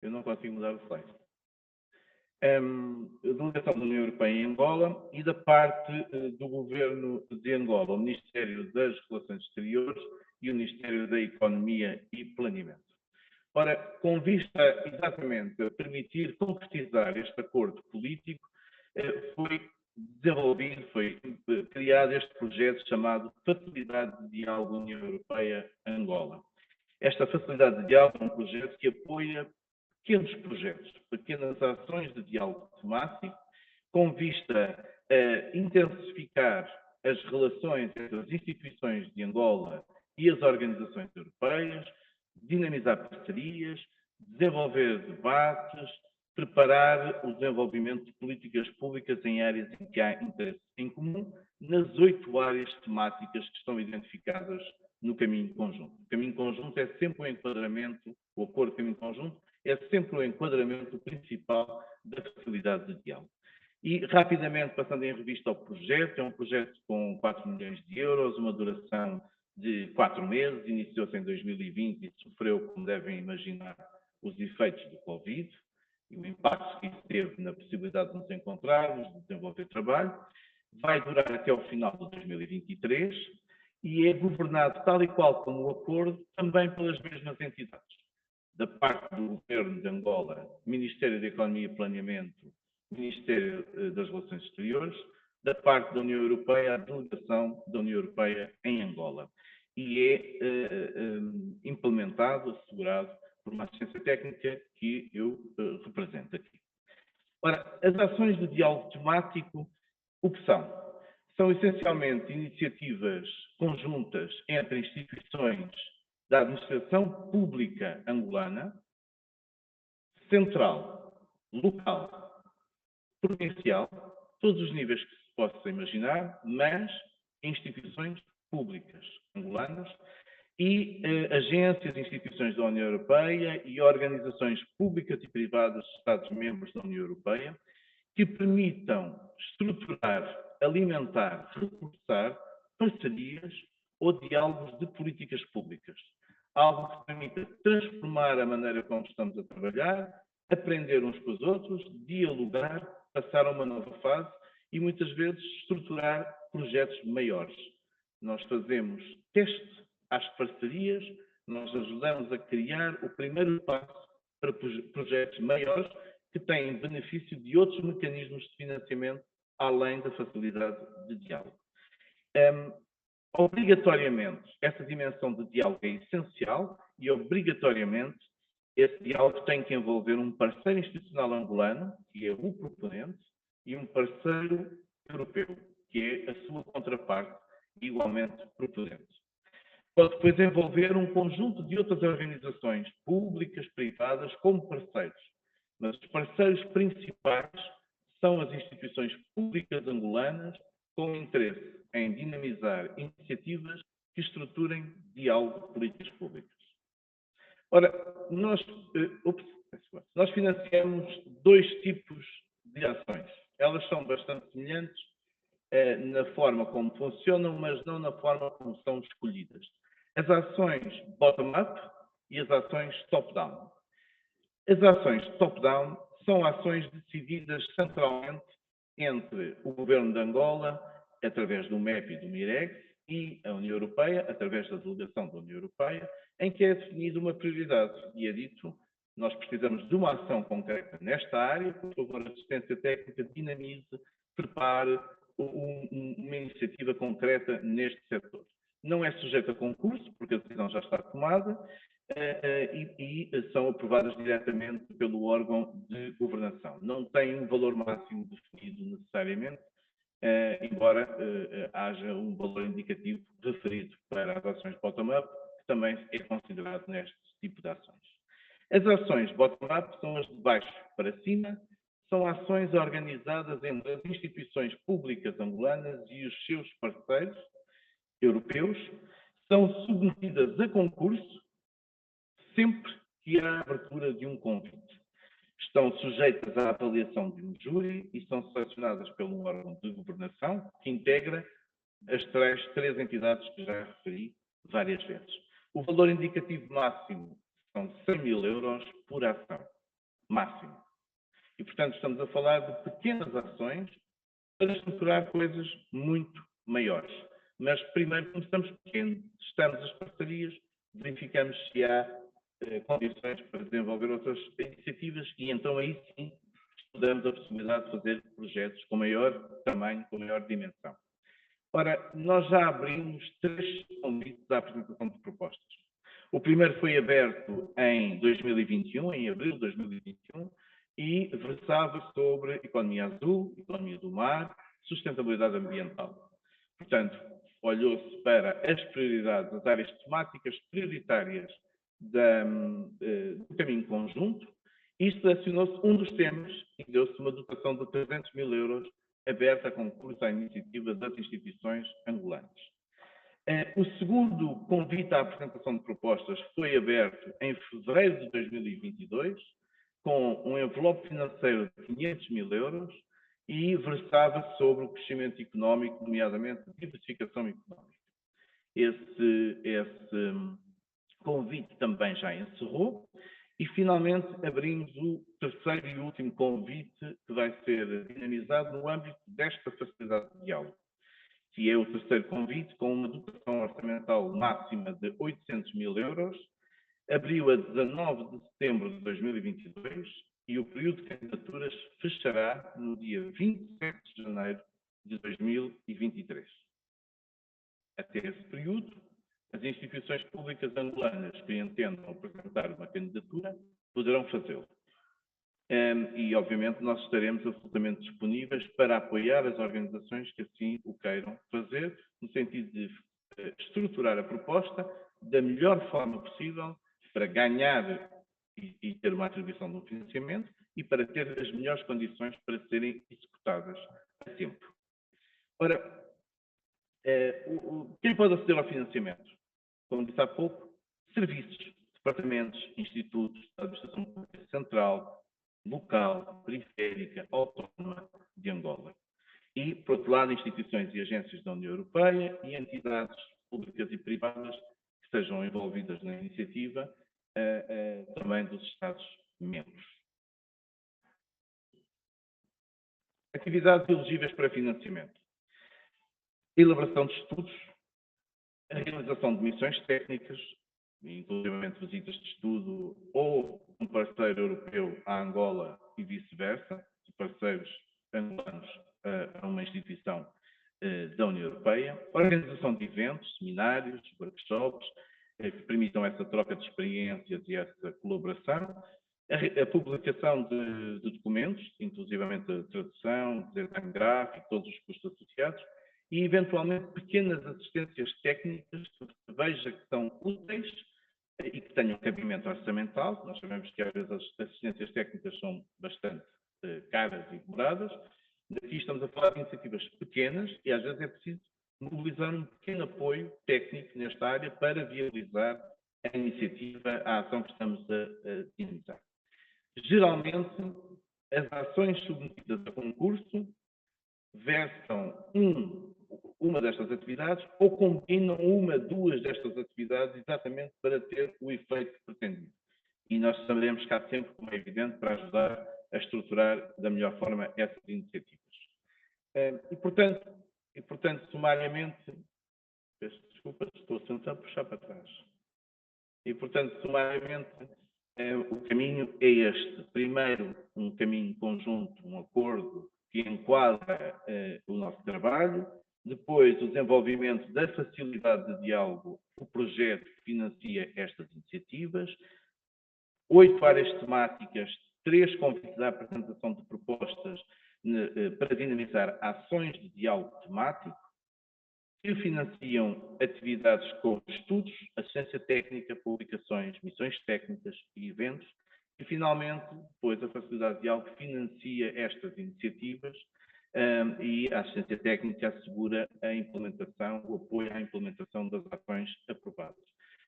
[SPEAKER 1] Eu não consigo mudar o slide. A delegação da União Europeia em Angola e da parte do governo de Angola, o Ministério das Relações Exteriores e o Ministério da Economia e Planeamento. Ora, com vista exatamente a permitir concretizar este acordo político, foi desenvolvido, foi criado este projeto chamado Facilidade de Diálogo União Europeia-Angola. Esta Facilidade de Diálogo é um projeto que apoia pequenos projetos, pequenas ações de diálogo temático, com vista a intensificar as relações entre as instituições de Angola e as organizações europeias, dinamizar parcerias, desenvolver debates, preparar o desenvolvimento de políticas públicas em áreas em que há interesse em comum, nas 8 áreas temáticas que estão identificadas no caminho conjunto. O caminho conjunto é sempre o enquadramento, o acordo de caminho conjunto é sempre o enquadramento principal da facilidade de diálogo. E, rapidamente, passando em revista ao projeto, é um projeto com 4 milhões de euros, uma duração de 4 meses, iniciou-se em 2020 e sofreu, como devem imaginar, os efeitos do Covid e o impacto que isso teve na possibilidade de nos encontrarmos, de desenvolver trabalho. Vai durar até o final de 2023 e é governado, tal e qual como o acordo, também pelas mesmas entidades. Da parte do Governo de Angola, Ministério da Economia e Planeamento, Ministério das Relações Exteriores, da parte da União Europeia, a delegação da União Europeia em Angola. E é implementado, assegurado, por uma assistência técnica que eu represento aqui. Ora, as ações de diálogo temático, o que são? São essencialmente iniciativas conjuntas entre instituições da administração pública angolana, central, local, provincial, todos os níveis que se possa imaginar, mas instituições públicas angolanas e agências e instituições da União Europeia e organizações públicas e privadas de Estados-membros da União Europeia que permitam estruturar, alimentar, reforçar parcerias ou diálogos de políticas públicas. Algo que permita transformar a maneira como estamos a trabalhar, aprender uns com os outros, dialogar, passar a uma nova fase e muitas vezes estruturar projetos maiores. Nós fazemos teste às parcerias, nós ajudamos a criar o primeiro passo para projetos maiores que têm benefício de outros mecanismos de financiamento além da facilidade de diálogo. Obrigatoriamente, essa dimensão de diálogo é essencial e, obrigatoriamente, esse diálogo tem que envolver um parceiro institucional angolano, que é o proponente, e um parceiro europeu, que é a sua contraparte, igualmente proponente. Pode depois envolver um conjunto de outras organizações públicas, privadas, como parceiros. Mas os parceiros principais são as instituições públicas angolanas com interesse em dinamizar iniciativas que estruturem diálogo de políticas públicas. Ora, nós financiamos 2 tipos de ações. Elas são bastante semelhantes na forma como funcionam, mas não na forma como são escolhidas. As ações bottom-up e as ações top-down. As ações top-down são ações decididas centralmente entre o governo de Angola, através do MEP e do MIREX, e a União Europeia, através da delegação da União Europeia, em que é definida uma prioridade. E é dito, nós precisamos de uma ação concreta nesta área, por favor, assistência técnica, dinamize, prepare uma iniciativa concreta neste setor. Não é sujeito a concurso, porque a decisão já está tomada, e são aprovadas diretamente pelo órgão de governação. Não tem um valor máximo definido necessariamente, embora haja um valor indicativo referido para as ações bottom-up, que também é considerado neste tipo de ações. As ações bottom-up são as de baixo para cima, são ações organizadas entre as instituições públicas angolanas e os seus parceiros europeus, são submetidas a concurso sempre que há abertura de um convite. Estão sujeitas à avaliação de um júri e são selecionadas pelo órgão de governação, que integra as três entidades que já referi várias vezes. O valor indicativo máximo são 100 mil euros por ação. Máximo. E, portanto, estamos a falar de pequenas ações para estruturar coisas muito maiores. Mas, primeiro, começamos pequeno, testamos as parcerias, verificamos se há condições para desenvolver outras iniciativas e, então, aí sim, estudamos a possibilidade de fazer projetos com maior tamanho, com maior dimensão. Ora, nós já abrimos 3 convites à apresentação de propostas. O primeiro foi aberto em 2021, em abril de 2021, e versava sobre economia azul, economia do mar, sustentabilidade ambiental. Portanto, olhou-se para as prioridades, as áreas temáticas prioritárias do caminho conjunto e selecionou-se um dos temas e deu-se uma dotação de 300 mil euros aberta a concurso à iniciativa das instituições angolanas. O segundo convite à apresentação de propostas foi aberto em fevereiro de 2022, com um envelope financeiro de 500 mil euros e versava sobre o crescimento económico, nomeadamente diversificação económica. Esse convite também já encerrou e, finalmente, abrimos o terceiro e último convite que vai ser dinamizado no âmbito desta facilidade de diálogo, que é o terceiro convite com uma dotação orçamental máxima de 800 mil euros, abriu a 19 de setembro de 2022 e o período de candidaturas fechará no dia 27 de janeiro de 2023. Até esse período, as instituições públicas angolanas que entendam apresentar uma candidatura poderão fazê-lo. E, obviamente, nós estaremos absolutamente disponíveis para apoiar as organizações que assim o queiram fazer, no sentido de estruturar a proposta da melhor forma possível para ganhar e ter uma atribuição de um financiamento e para ter as melhores condições para serem executadas a tempo. Ora, quem pode aceder ao financiamento? Como disse há pouco, serviços, departamentos, institutos, administração pública central, local, periférica, autónoma de Angola. E, por outro lado, instituições e agências da União Europeia e entidades públicas e privadas que estejam envolvidas na iniciativa, também dos Estados-membros. Atividades elegíveis para financiamento. Elaboração de estudos, a realização de missões técnicas, inclusive visitas de estudo ou um parceiro europeu a Angola e vice-versa, de parceiros angolanos a uma instituição da União Europeia, organização de eventos, seminários, workshops, que permitam essa troca de experiências e essa colaboração, a publicação de documentos, inclusivamente a tradução, design gráfico, todos os custos associados, e, eventualmente, pequenas assistências técnicas que se veja que são úteis e que tenham cabimento orçamental. Nós sabemos que, às vezes, as assistências técnicas são bastante caras e demoradas. Aqui estamos a falar de iniciativas pequenas e, às vezes, é preciso mobilizar um pequeno apoio técnico nesta área para viabilizar a iniciativa, a ação que estamos a dinamizar. Geralmente, as ações submetidas a concurso versam uma destas atividades ou combinam uma, duas destas atividades exatamente para ter o efeito pretendido. E nós saberemos cá sempre, como é evidente, para ajudar a estruturar da melhor forma essas iniciativas. E, portanto, sumariamente, peço desculpas, estou sempre a puxar para trás. E, portanto, sumariamente, o caminho é este. Primeiro, um caminho conjunto, um acordo que enquadra o nosso trabalho. Depois, o desenvolvimento da facilidade de diálogo, o projeto que financia estas iniciativas. 8 áreas temáticas, 3 convites à apresentação de propostas para dinamizar ações de diálogo temático, que financiam atividades como estudos, assistência técnica, publicações, missões técnicas e eventos, E, finalmente, depois, a Facilidade de Diálogo financia estas iniciativas e a assistência técnica assegura a implementação, o apoio à implementação das ações aprovadas.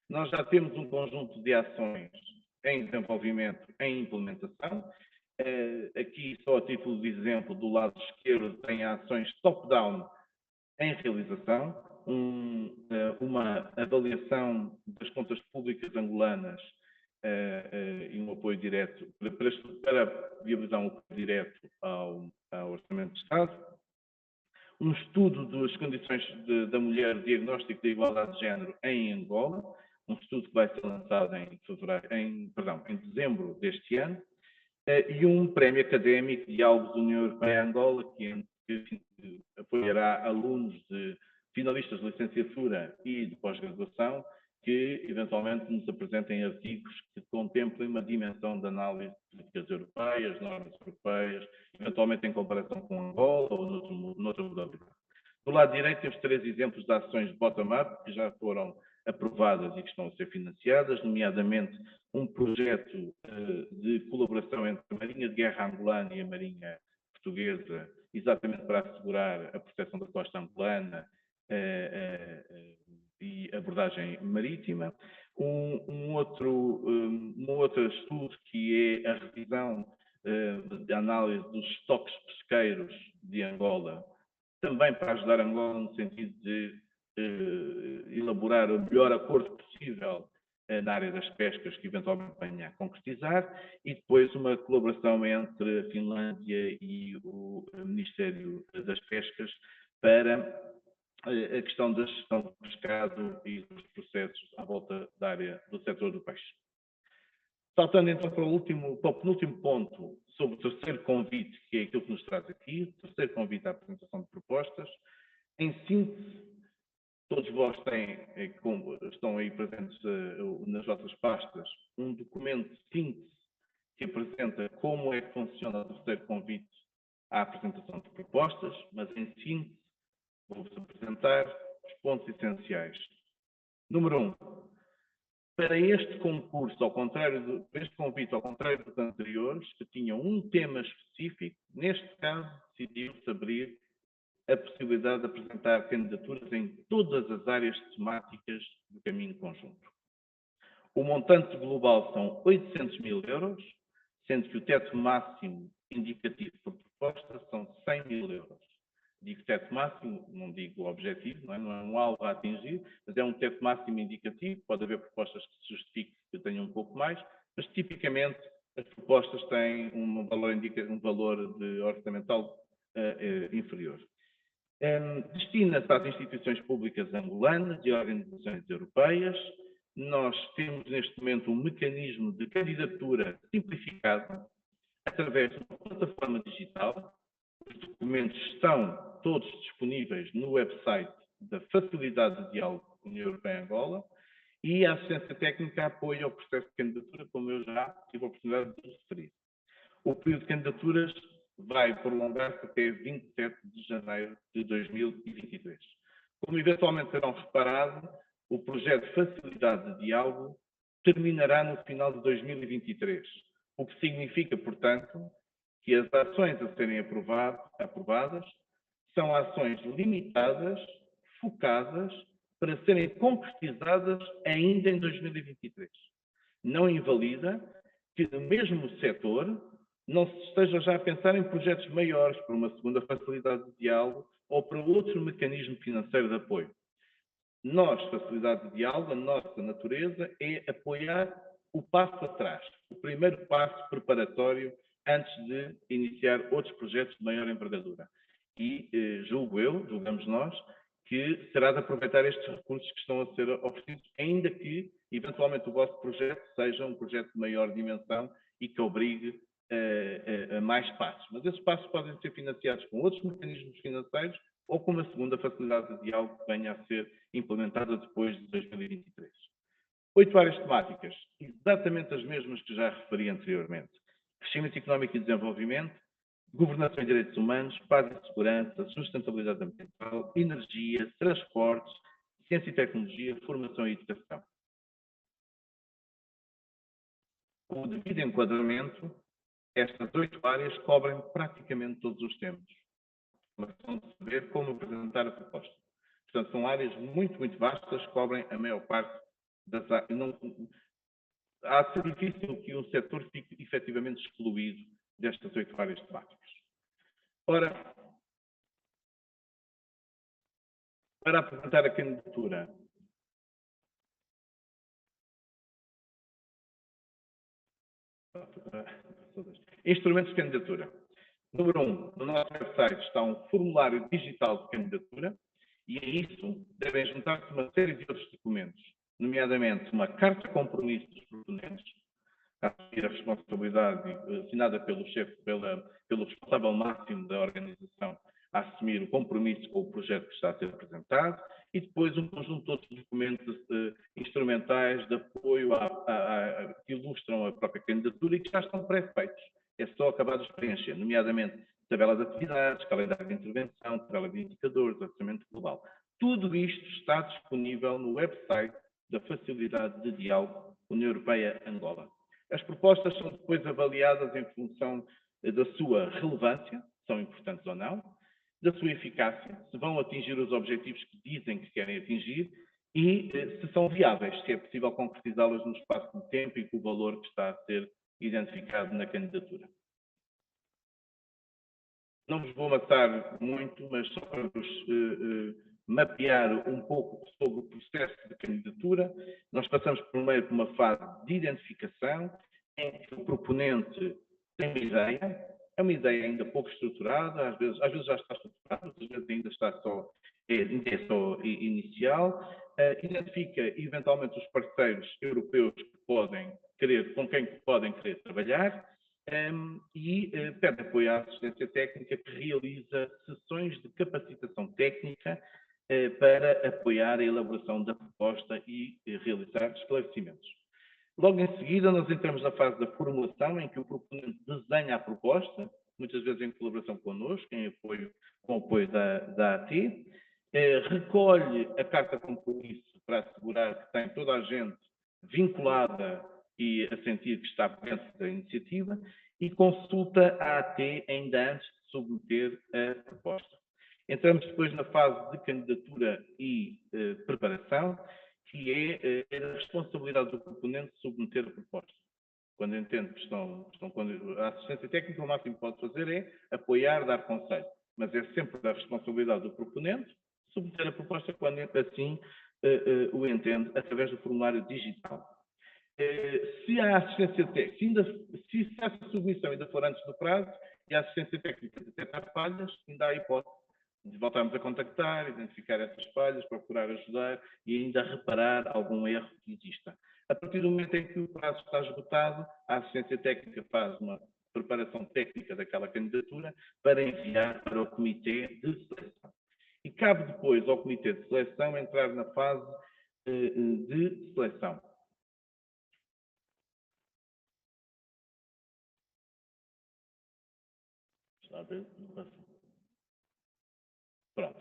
[SPEAKER 1] Nós já temos um conjunto de ações em desenvolvimento, em implementação. Aqui, só a título de exemplo, do lado esquerdo tem ações top-down em realização, uma avaliação das contas públicas angolanas e um apoio direto, para viabilizar um apoio direto ao Orçamento de Estado, um estudo das condições da mulher, diagnóstico da igualdade de género em Angola, um estudo que vai ser lançado em dezembro deste ano, e um prémio académico de Diálogos da União Europeia-Angola, que apoiará alunos finalistas de licenciatura e de pós-graduação, que eventualmente nos apresentem artigos que contemplem uma dimensão de análise de políticas europeias, normas europeias, eventualmente em comparação com Angola ou noutra modalidade. Do lado direito temos 3 exemplos de ações de bottom-up que já foram aprovadas e que estão a ser financiadas, nomeadamente um projeto de colaboração entre a Marinha de Guerra angolana e a Marinha portuguesa, exatamente para assegurar a proteção da costa angolana e abordagem marítima. Um outro estudo que é a revisão da análise dos estoques pesqueiros de Angola, também para ajudar Angola no sentido de elaborar o melhor acordo possível na área das pescas que eventualmente venha a concretizar, e depois uma colaboração entre a Finlândia e o Ministério das Pescas para a questão da gestão do pescado e dos processos à volta da área do setor do peixe. Saltando então para o penúltimo ponto, sobre o terceiro convite, que é aquilo que nos traz aqui, o terceiro convite à apresentação de propostas. Em síntese, todos vós estão aí presentes nas vossas pastas, um documento de síntese que apresenta como é que funciona o terceiro convite à apresentação de propostas, mas em síntese vou-vos apresentar os pontos essenciais. Número 1. Para este concurso, este convite, ao contrário dos anteriores, que tinham um tema específico, neste caso decidiu-se abrir a possibilidade de apresentar candidaturas em todas as áreas temáticas do caminho conjunto. O montante global são 800 mil euros, sendo que o teto máximo indicativo por proposta são 100 mil euros. Digo teto máximo, não digo objetivo, não é um alvo a atingir, mas é um teto máximo indicativo. Pode haver propostas que se justifiquem que tenham um pouco mais, mas tipicamente as propostas têm um valor orçamental inferior. Destina-se às instituições públicas angolanas e organizações europeias. Nós temos neste momento um mecanismo de candidatura simplificado através de uma plataforma digital. Os documentos estão todos disponíveis no website da Facilidade de Diálogo União Europeia-Angola e a assistência técnica apoia o processo de candidatura, como eu já tive a oportunidade de referir. O período de candidaturas vai prolongar-se até 27 de janeiro de 2023. Como eventualmente terão reparado, o projeto de Facilidade de Diálogo terminará no final de 2023, o que significa, portanto, que as ações a serem aprovadas são ações limitadas, focadas, para serem concretizadas ainda em 2023. Não invalida que no mesmo setor não se esteja já a pensar em projetos maiores, para uma segunda facilidade de diálogo ou para outro mecanismo financeiro de apoio. Nós, Facilidade de Diálogo, a nossa natureza é apoiar o passo atrás, o primeiro passo preparatório antes de iniciar outros projetos de maior envergadura. E julgamos nós, que será de aproveitar estes recursos que estão a ser oferecidos, ainda que, eventualmente, o vosso projeto seja um projeto de maior dimensão e que obrigue a mais passos. Mas esses passos podem ser financiados com outros mecanismos financeiros ou com uma segunda facilidade de diálogo que venha a ser implementada depois de 2023. 8 áreas temáticas, exatamente as mesmas que já referi anteriormente. Crescimento económico e desenvolvimento, governação e direitos humanos, paz e segurança, sustentabilidade ambiental, energia, transportes, ciência e tecnologia, formação e educação. Com o devido enquadramento, estas 8 áreas cobrem praticamente todos os temas. Uma questão de saber como apresentar a proposta. Portanto, são áreas muito, muito vastas, cobrem a maior parte das áreas. Há de ser difícil que um setor fique efetivamente excluído destas 8 áreas temáticas. Ora, para apresentar a candidatura, instrumentos de candidatura. Número 1, no nosso website está um formulário digital de candidatura e a isso devem juntar-se uma série de outros documentos, nomeadamente uma carta de compromisso dos proponentes, a assumir a responsabilidade assinada pelo chefe, pelo responsável máximo da organização, a assumir o compromisso com o projeto que está a ser apresentado, e depois um conjunto de outros documentos instrumentais de apoio que ilustram a própria candidatura e que já estão pré-feitos. É só acabar de preencher, nomeadamente tabela de atividades, calendário de intervenção, tabela de indicadores, orçamento global. Tudo isto está disponível no website da Facilidade de Diálogo União Europeia-Angola. As propostas são depois avaliadas em função da sua relevância, se são importantes ou não, da sua eficácia, se vão atingir os objetivos que dizem que querem atingir e se são viáveis, se é possível concretizá-las no espaço de tempo e com o valor que está a ser identificado na candidatura. Não vos vou matar muito, mas só para vos mapear um pouco sobre o processo de candidatura. Nós passamos primeiro por uma fase de identificação, em que o proponente tem uma ideia, é uma ideia ainda pouco estruturada, às vezes já está estruturada, outras vezes ainda está só inicial, identifica eventualmente os parceiros europeus que podem querer, com quem podem querer trabalhar, e pede apoio à assistência técnica que realiza sessões de capacitação técnica para apoiar a elaboração da proposta e realizar esclarecimentos. Logo em seguida, nós entramos na fase da formulação, em que o proponente desenha a proposta, muitas vezes em colaboração connosco, com apoio da AT, recolhe a carta de compromisso para assegurar que tem toda a gente vinculada e a sentir que está dentro da iniciativa, e consulta a AT ainda antes de submeter a proposta. Entramos depois na fase de candidatura e preparação, que é a responsabilidade do proponente submeter a proposta. Quando entende que quando a assistência técnica, o máximo que pode fazer é apoiar, dar conselho, mas é sempre da responsabilidade do proponente submeter a proposta quando assim o entende, através do formulário digital. Se a assistência técnica, se essa submissão ainda for antes do prazo e a assistência técnica detectar falhas, ainda há a hipótese de voltarmos a contactar, identificar essas falhas, procurar ajudar e ainda reparar algum erro que exista. A partir do momento em que o prazo está esgotado, a assistência técnica faz uma preparação técnica daquela candidatura para enviar para o comitê de seleção. E cabe depois ao comitê de seleção entrar na fase de seleção. Pronto.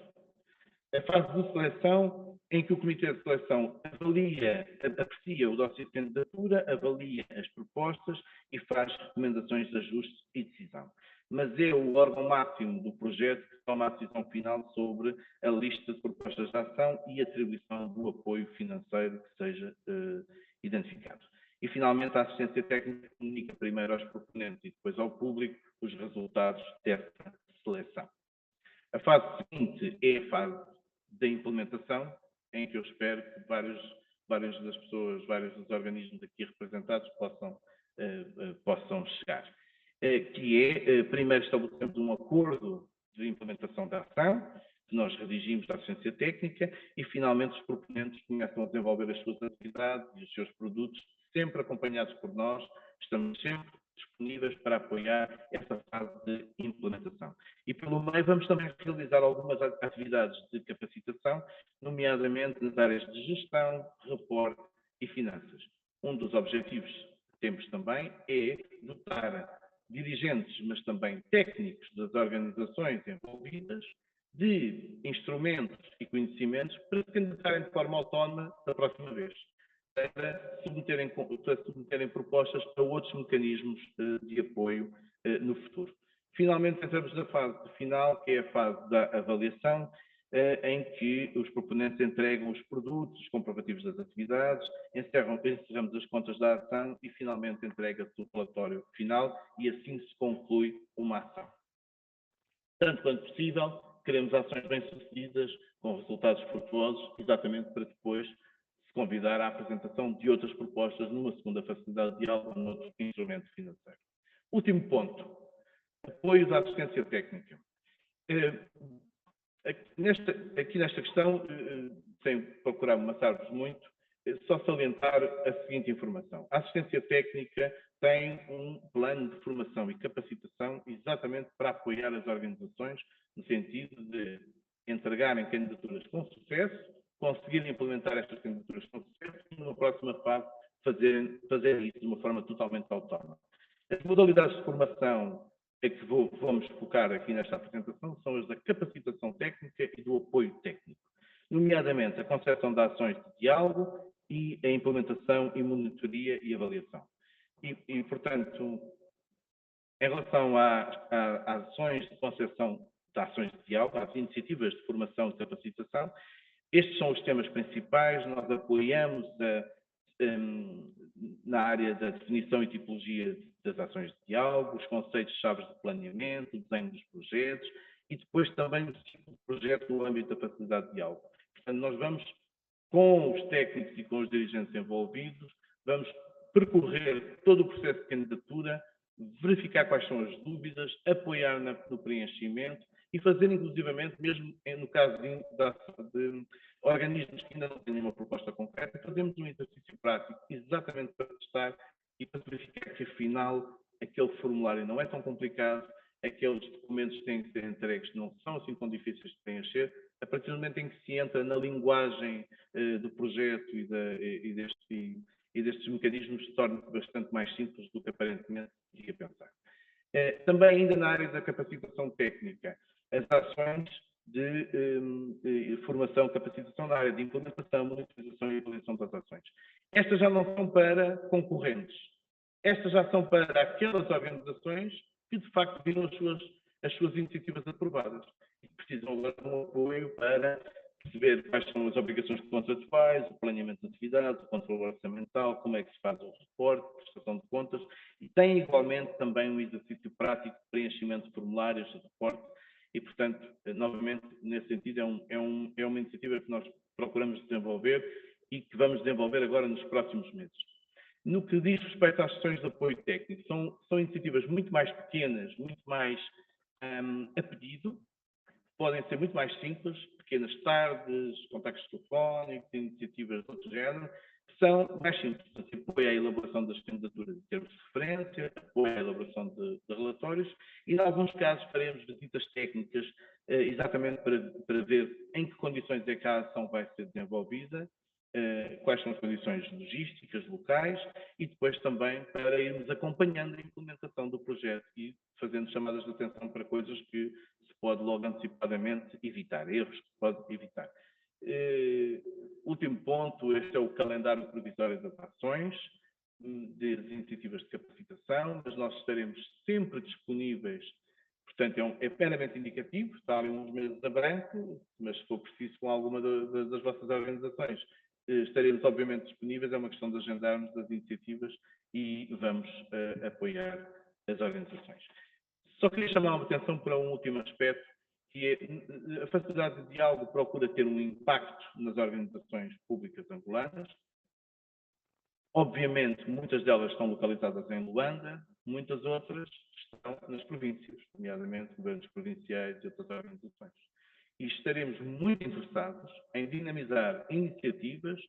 [SPEAKER 1] A fase de seleção em que o comitê de seleção aprecia o dossiê de candidatura, avalia as propostas e faz recomendações de ajuste e decisão. Mas é o órgão máximo do projeto que toma a decisão final sobre a lista de propostas de ação e atribuição do apoio financeiro que seja identificado. E, finalmente, a assistência técnica comunica primeiro aos proponentes e depois ao público os resultados dessa seleção. A fase seguinte é a fase da implementação, em que eu espero que várias das pessoas, vários dos organismos aqui representados possam chegar. Primeiro estabelecemos um acordo de implementação da ação, que nós redigimos da assistência técnica, e finalmente os proponentes começam a desenvolver as suas atividades e os seus produtos, sempre acompanhados por nós, estamos sempre disponíveis para apoiar essa fase de implementação. E pelo meio vamos também realizar algumas atividades de capacitação, nomeadamente nas áreas de gestão, reporte e finanças. Um dos objetivos que temos também é dotar dirigentes, mas também técnicos das organizações envolvidas de instrumentos e conhecimentos para se candidatarem de forma autónoma da próxima vez. para submeterem propostas para outros mecanismos de apoio no futuro. Finalmente, entramos na fase final, que é a fase da avaliação, em que os proponentes entregam os produtos, os comprovativos das atividades, encerramos as contas da ação e, finalmente, entrega-se o relatório final e assim se conclui uma ação. Tanto quanto possível, queremos ações bem-sucedidas, com resultados frutuosos, exatamente para depois se convidar à apresentação de outras propostas numa segunda facilidade de diálogo ou noutro instrumento financeiro. Último ponto, apoio da assistência técnica. Aqui nesta questão, sem procurar amassar-vos muito, só salientar a seguinte informação. A assistência técnica tem um plano de formação e capacitação exatamente para apoiar as organizações, no sentido de entregarem candidaturas com sucesso, conseguirem implementar estas candidaturas com sucesso e, numa próxima fase, fazer isso de uma forma totalmente autónoma. As modalidades de formação a que vamos focar aqui nesta apresentação são as da capacitação técnica e do apoio técnico, nomeadamente a concepção de ações de diálogo e a implementação e monitoria e avaliação. Portanto, em relação às ações de concepção de ações de diálogo, às iniciativas de formação e capacitação, estes são os temas principais. Nós apoiamos na área da definição e tipologia das ações de diálogo, os conceitos-chave de planeamento, o desenho dos projetos e depois também o ciclo de projeto no âmbito da facilidade de diálogo. Portanto, nós vamos, com os técnicos e com os dirigentes envolvidos, vamos percorrer todo o processo de candidatura, verificar quais são as dúvidas, apoiar no preenchimento e fazer, inclusivamente, mesmo no caso de organismos que ainda não têm uma proposta concreta, fazemos um exercício prático exatamente para testar e para verificar que, afinal, aquele formulário não é tão complicado, aqueles documentos que têm que ser entregues não são assim tão difíceis de preencher, a partir do momento em que se entra na linguagem do projeto e destes mecanismos, se torna bastante mais simples do que aparentemente se ia pensar. Também, ainda na área da capacitação técnica, as ações de formação, capacitação na área de implementação, monitorização e avaliação das ações. Estas já não são para concorrentes. Estas já são para aquelas organizações que, de facto, viram as suas iniciativas aprovadas e que precisam agora de um apoio para perceber quais são as obrigações contratuais, o planeamento de atividades, o controle orçamental, como é que se faz o reporte, prestação de contas, e tem igualmente também um exercício prático de preenchimento de formulários, de reporte, e, portanto, novamente, nesse sentido, é uma iniciativa que nós procuramos desenvolver e que vamos desenvolver agora nos próximos meses. No que diz respeito às sessões de apoio técnico, são iniciativas muito mais pequenas, muito mais a pedido, podem ser muito mais simples, pequenas tardes, contactos telefónicos, iniciativas de outro género, que são mais simples. Portanto, apoio à elaboração das candidaturas de termos de referência, apoio à elaboração de relatórios e, em alguns casos, faremos visitas técnicas exatamente para ver em que condições é que a ação vai ser desenvolvida, quais são as condições logísticas locais e depois também para irmos acompanhando a implementação do projeto e fazendo chamadas de atenção para coisas que se pode logo antecipadamente evitar, erros que se pode evitar. Último ponto, este é o calendário provisório das ações, das iniciativas de capacitação, mas nós estaremos sempre disponíveis, portanto é meramente indicativo, está ali uns meses a branco, mas se for preciso com alguma das vossas organizações, estaremos obviamente disponíveis, é uma questão de agendarmos as iniciativas e vamos apoiar as organizações. Só queria chamar a atenção para um último aspecto, que é a facilidade de diálogo procura ter um impacto nas organizações públicas angolanas. Obviamente, muitas delas estão localizadas em Luanda, muitas outras estão nas províncias, nomeadamente governos provinciais e outras organizações. E estaremos muito interessados em dinamizar iniciativas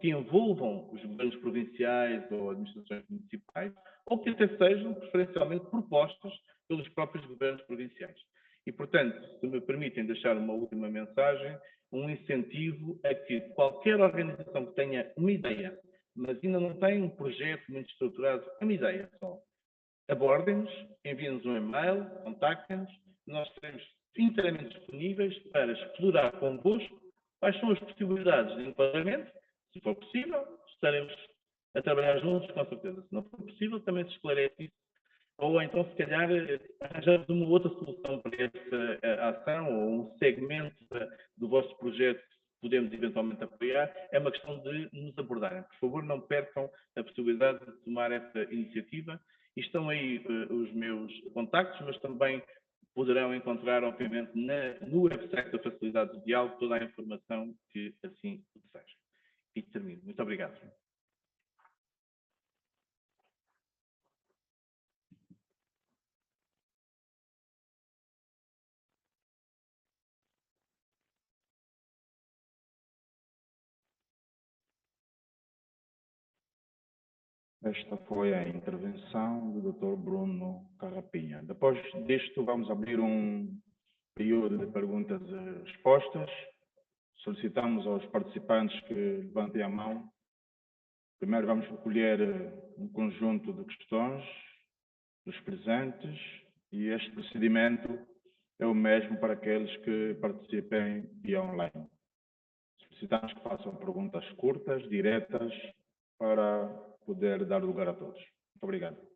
[SPEAKER 1] que envolvam os governos provinciais ou administrações municipais, ou que até sejam preferencialmente propostas pelos próprios governos provinciais. E, portanto, se me permitem deixar uma última mensagem, um incentivo a que qualquer organização que tenha uma ideia, mas ainda não tem um projeto muito estruturado, uma ideia só, abordem-nos, enviem-nos um e-mail, contactem-nos, nós estaremos inteiramente disponíveis para explorar convosco quais são as possibilidades de enquadramento,
[SPEAKER 6] Se for possível, estaremos a trabalhar juntos, com certeza. Se não for possível, também se esclarece isso. Ou então, se calhar, arranjamos uma outra solução para essa ação ou um segmento do vosso projeto que podemos eventualmente apoiar. É uma questão de nos abordarem. Por favor, não percam a possibilidade de tomar essa iniciativa. E estão aí os meus contactos, mas também poderão encontrar, obviamente, no website da Facilidade do Diálogo toda a informação que assim o desejem. E termino. Muito obrigado.
[SPEAKER 1] Esta foi a intervenção do Dr. Bruno Carrapinha. Depois disto, vamos abrir um período de perguntas e respostas. Solicitamos aos participantes que levantem a mão. Primeiro vamos recolher um conjunto de questões dos presentes e este procedimento é o mesmo para aqueles que participem via online. Solicitamos que façam perguntas curtas, diretas, para poder dar lugar a todos. Muito obrigado.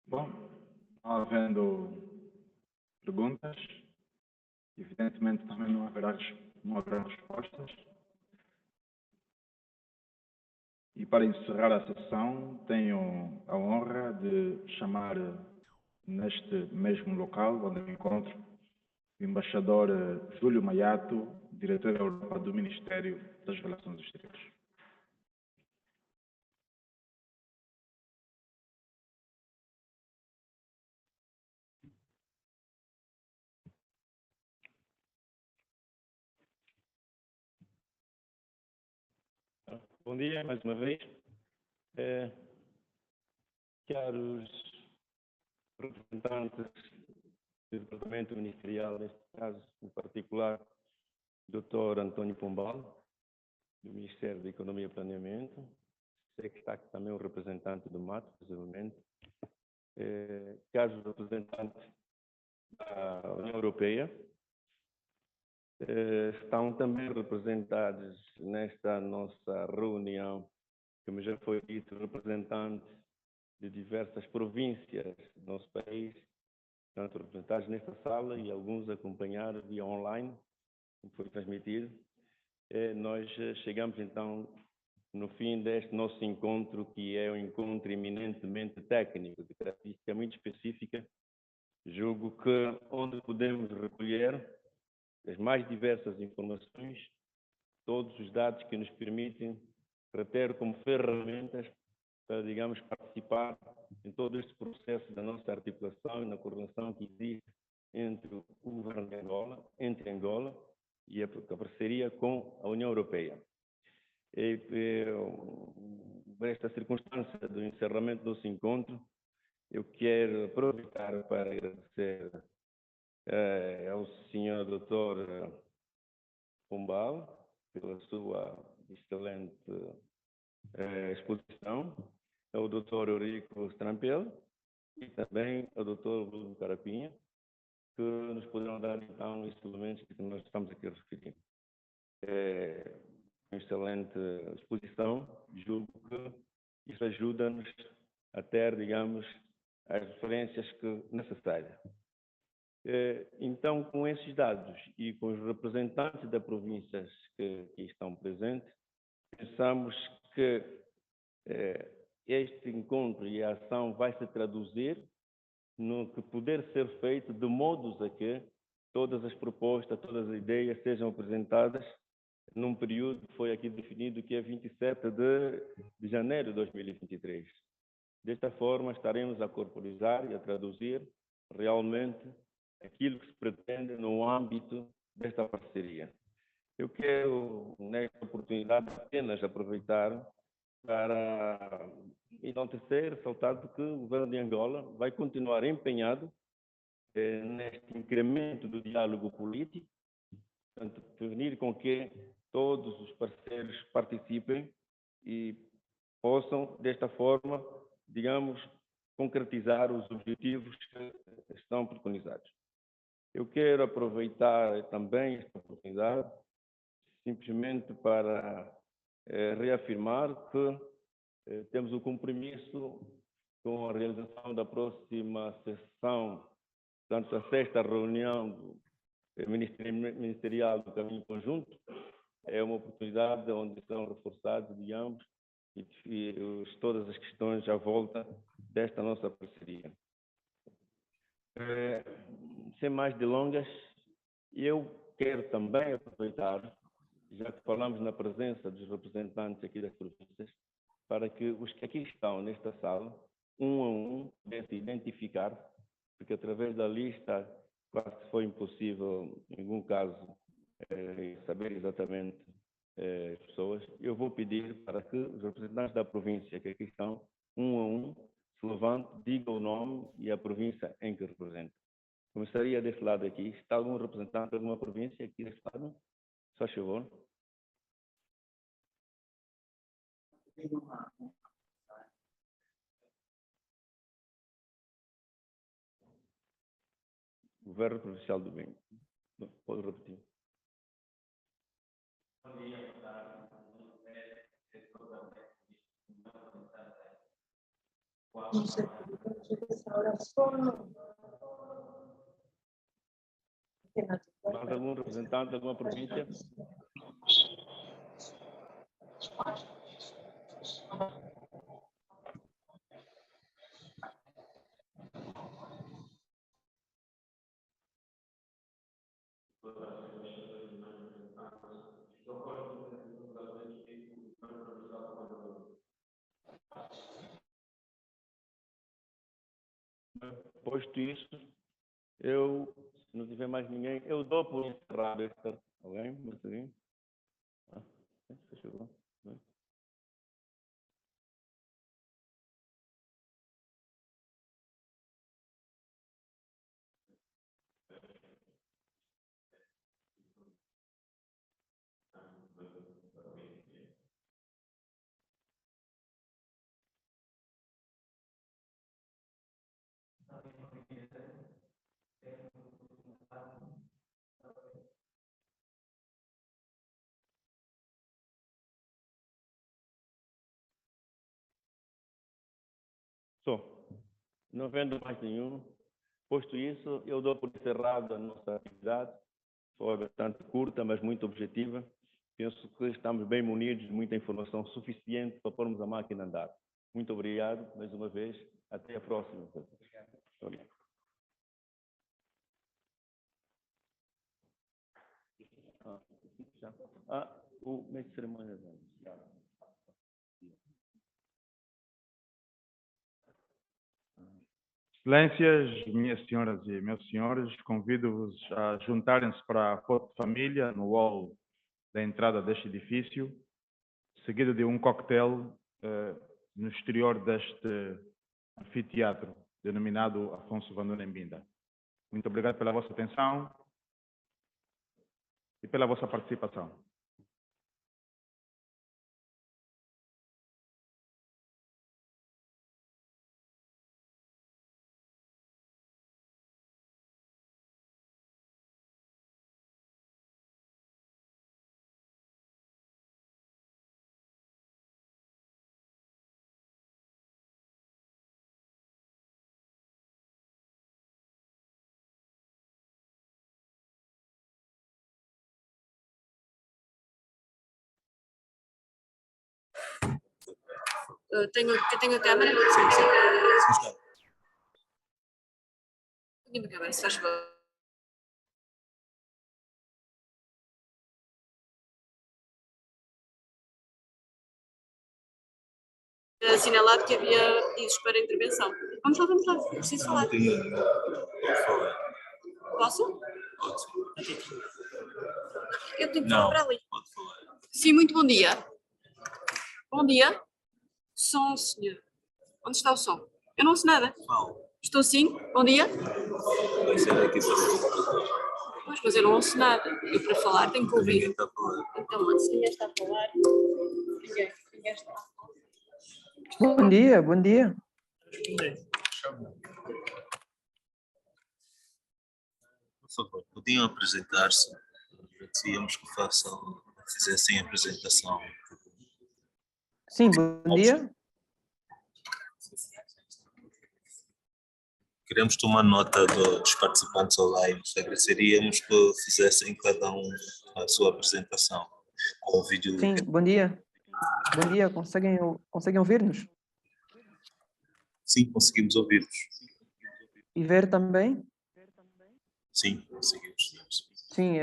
[SPEAKER 1] Bom, não havendo perguntas, evidentemente também não haverá respostas. E para encerrar a sessão, tenho a honra de chamar neste mesmo local onde me encontro o embaixador Júlio Maiato, diretor da Europa do Ministério das Relações Exteriores.
[SPEAKER 7] Bom dia, mais uma vez. Caros representantes do Departamento Ministerial, neste caso, em particular, Dr. António Pombal, do Ministério da Economia e Planeamento. Sei que está aqui também o representante do MAT, possivelmente. Caros representantes da União Europeia, estão também representados nesta nossa reunião, como já foi dito, representantes de diversas províncias do nosso país, tanto representados nesta sala e alguns acompanhados via online, como foi transmitido. Nós chegamos então no fim deste nosso encontro, que é um encontro eminentemente técnico, de característica muito específica. Julgo que onde podemos recolher as mais diversas informações, todos os dados que nos permitem ter como ferramentas para, digamos, participar em todo este processo da nossa articulação e na coordenação que existe entre o governo de Angola, entre Angola e a parceria com a União Europeia. Esta circunstância do encerramento do nosso encontro, eu quero aproveitar para agradecer ao Sr. Dr. Pombal pela sua excelente exposição, ao Dr. Eurico Strampel e também ao Dr. Bruno Carapinha, que nos poderão dar então esses elementos que nós estamos aqui a referir. Uma excelente exposição, julgo que isso ajuda-nos a ter, digamos, as referências necessárias. Então, com esses dados e com os representantes das províncias que estão presentes, pensamos que este encontro e a ação vai se traduzir no que poder ser feito de modo a que todas as propostas, todas as ideias sejam apresentadas num período que foi aqui definido, que é 27 de janeiro de 2023. Desta forma, estaremos a corporizar e a traduzir realmente aquilo que se pretende no âmbito desta parceria. Eu quero, nesta oportunidade, apenas aproveitar para enaltecer, ressaltar que o governo de Angola vai continuar empenhado neste incremento do diálogo político, portanto, prevenir com que todos os parceiros participem e possam, desta forma, digamos, concretizar os objetivos que estão preconizados. Eu quero aproveitar também esta oportunidade simplesmente para reafirmar que temos o compromisso com a realização da próxima sessão, portanto, a sexta reunião ministerial do Caminho Conjunto. É uma oportunidade onde são reforçados, digamos, todas as questões à volta desta nossa parceria. Sem mais delongas, eu quero também aproveitar, já que falamos na presença dos representantes aqui das províncias, para que os que aqui estão nesta sala, um a um, pudessem identificar, porque através da lista quase que foi impossível, em algum caso, saber exatamente as pessoas. Eu vou pedir para que os representantes da província que aqui estão, um a um, se levantem, digam o nome e a província em que representam. Começaria desse lado aqui. Está algum representante de alguma província aqui desse lado? Só favor. Governo Provincial do Bem. Pode repetir. Bom dia, boa tarde. Mais algum representante de alguma província? Posto isso, se não tiver mais ninguém, eu dou por encerrado esta. Alguém? Marcelinho? Chegou. Só. Não havendo mais nenhum, posto isso, eu dou por encerrado a nossa atividade. Foi bastante curta, mas muito objetiva. Penso que estamos bem munidos de muita informação suficiente para pormos a máquina a andar. Muito obrigado, mais uma vez. Até a próxima. Obrigado. O mestre de cerimônias.
[SPEAKER 1] Excelências, minhas senhoras e meus senhores, convido-vos a juntarem-se para a foto de família no hall da entrada deste edifício, seguido de um coquetel no exterior deste anfiteatro, denominado Afonso Vanduna Mbinda. Muito obrigado pela vossa atenção e pela vossa participação.
[SPEAKER 8] Tenho a câmera? Sim. Tenho a câmera, se faz favor. Assinalado que havia pedidos para intervenção. Vamos lá, preciso falar. Posso? Eu tenho que falar para ali.
[SPEAKER 9] Pode falar.
[SPEAKER 8] Sim, muito bom dia. Bom dia. Som, senhor. Onde está o som? Eu não ouço nada.
[SPEAKER 9] Mal.
[SPEAKER 8] Estou sim? Bom dia.
[SPEAKER 9] Vai ser aqui para
[SPEAKER 8] Pois, mas eu não ouço nada. Eu para falar tenho que ouvir.
[SPEAKER 9] ninguém está a falar.
[SPEAKER 8] Então, antes ninguém está a falar. Ninguém está a falar.
[SPEAKER 10] Bom dia, bom dia.
[SPEAKER 9] Por favor, podiam apresentar-se? Agradecíamos que fizessem a apresentação.
[SPEAKER 10] Sim, bom dia.
[SPEAKER 9] Queremos tomar nota dos participantes online. Agradeceríamos que fizessem cada um a sua apresentação com o vídeo.
[SPEAKER 10] Sim, bom dia. Bom dia, conseguem ouvir-nos?
[SPEAKER 9] Sim, conseguimos ouvir-vos.
[SPEAKER 10] E ver também?
[SPEAKER 9] Sim, conseguimos.
[SPEAKER 10] Sim,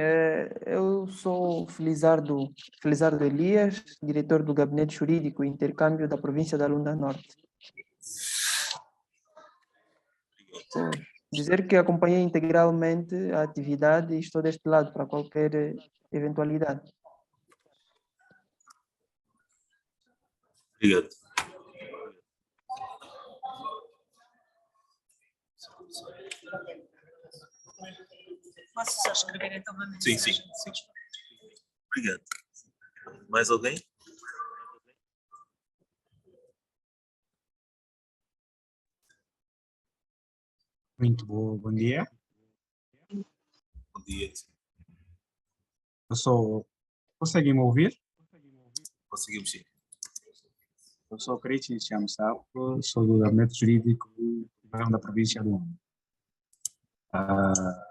[SPEAKER 10] eu sou Felizardo Elias, diretor do Gabinete Jurídico e Intercâmbio da província da Lunda Norte. Dizer que acompanhei integralmente a atividade e estou deste lado para qualquer eventualidade.
[SPEAKER 9] Obrigado.
[SPEAKER 8] Posso só escrever então uma
[SPEAKER 9] Sim. Obrigado. Mais alguém?
[SPEAKER 11] Muito bom dia.
[SPEAKER 9] Bom dia.
[SPEAKER 11] Conseguem me ouvir?
[SPEAKER 9] Conseguimos sim.
[SPEAKER 11] Eu sou Cristian Chamsapo, sou do Gabinete Jurídico do Governo da Província do Homem.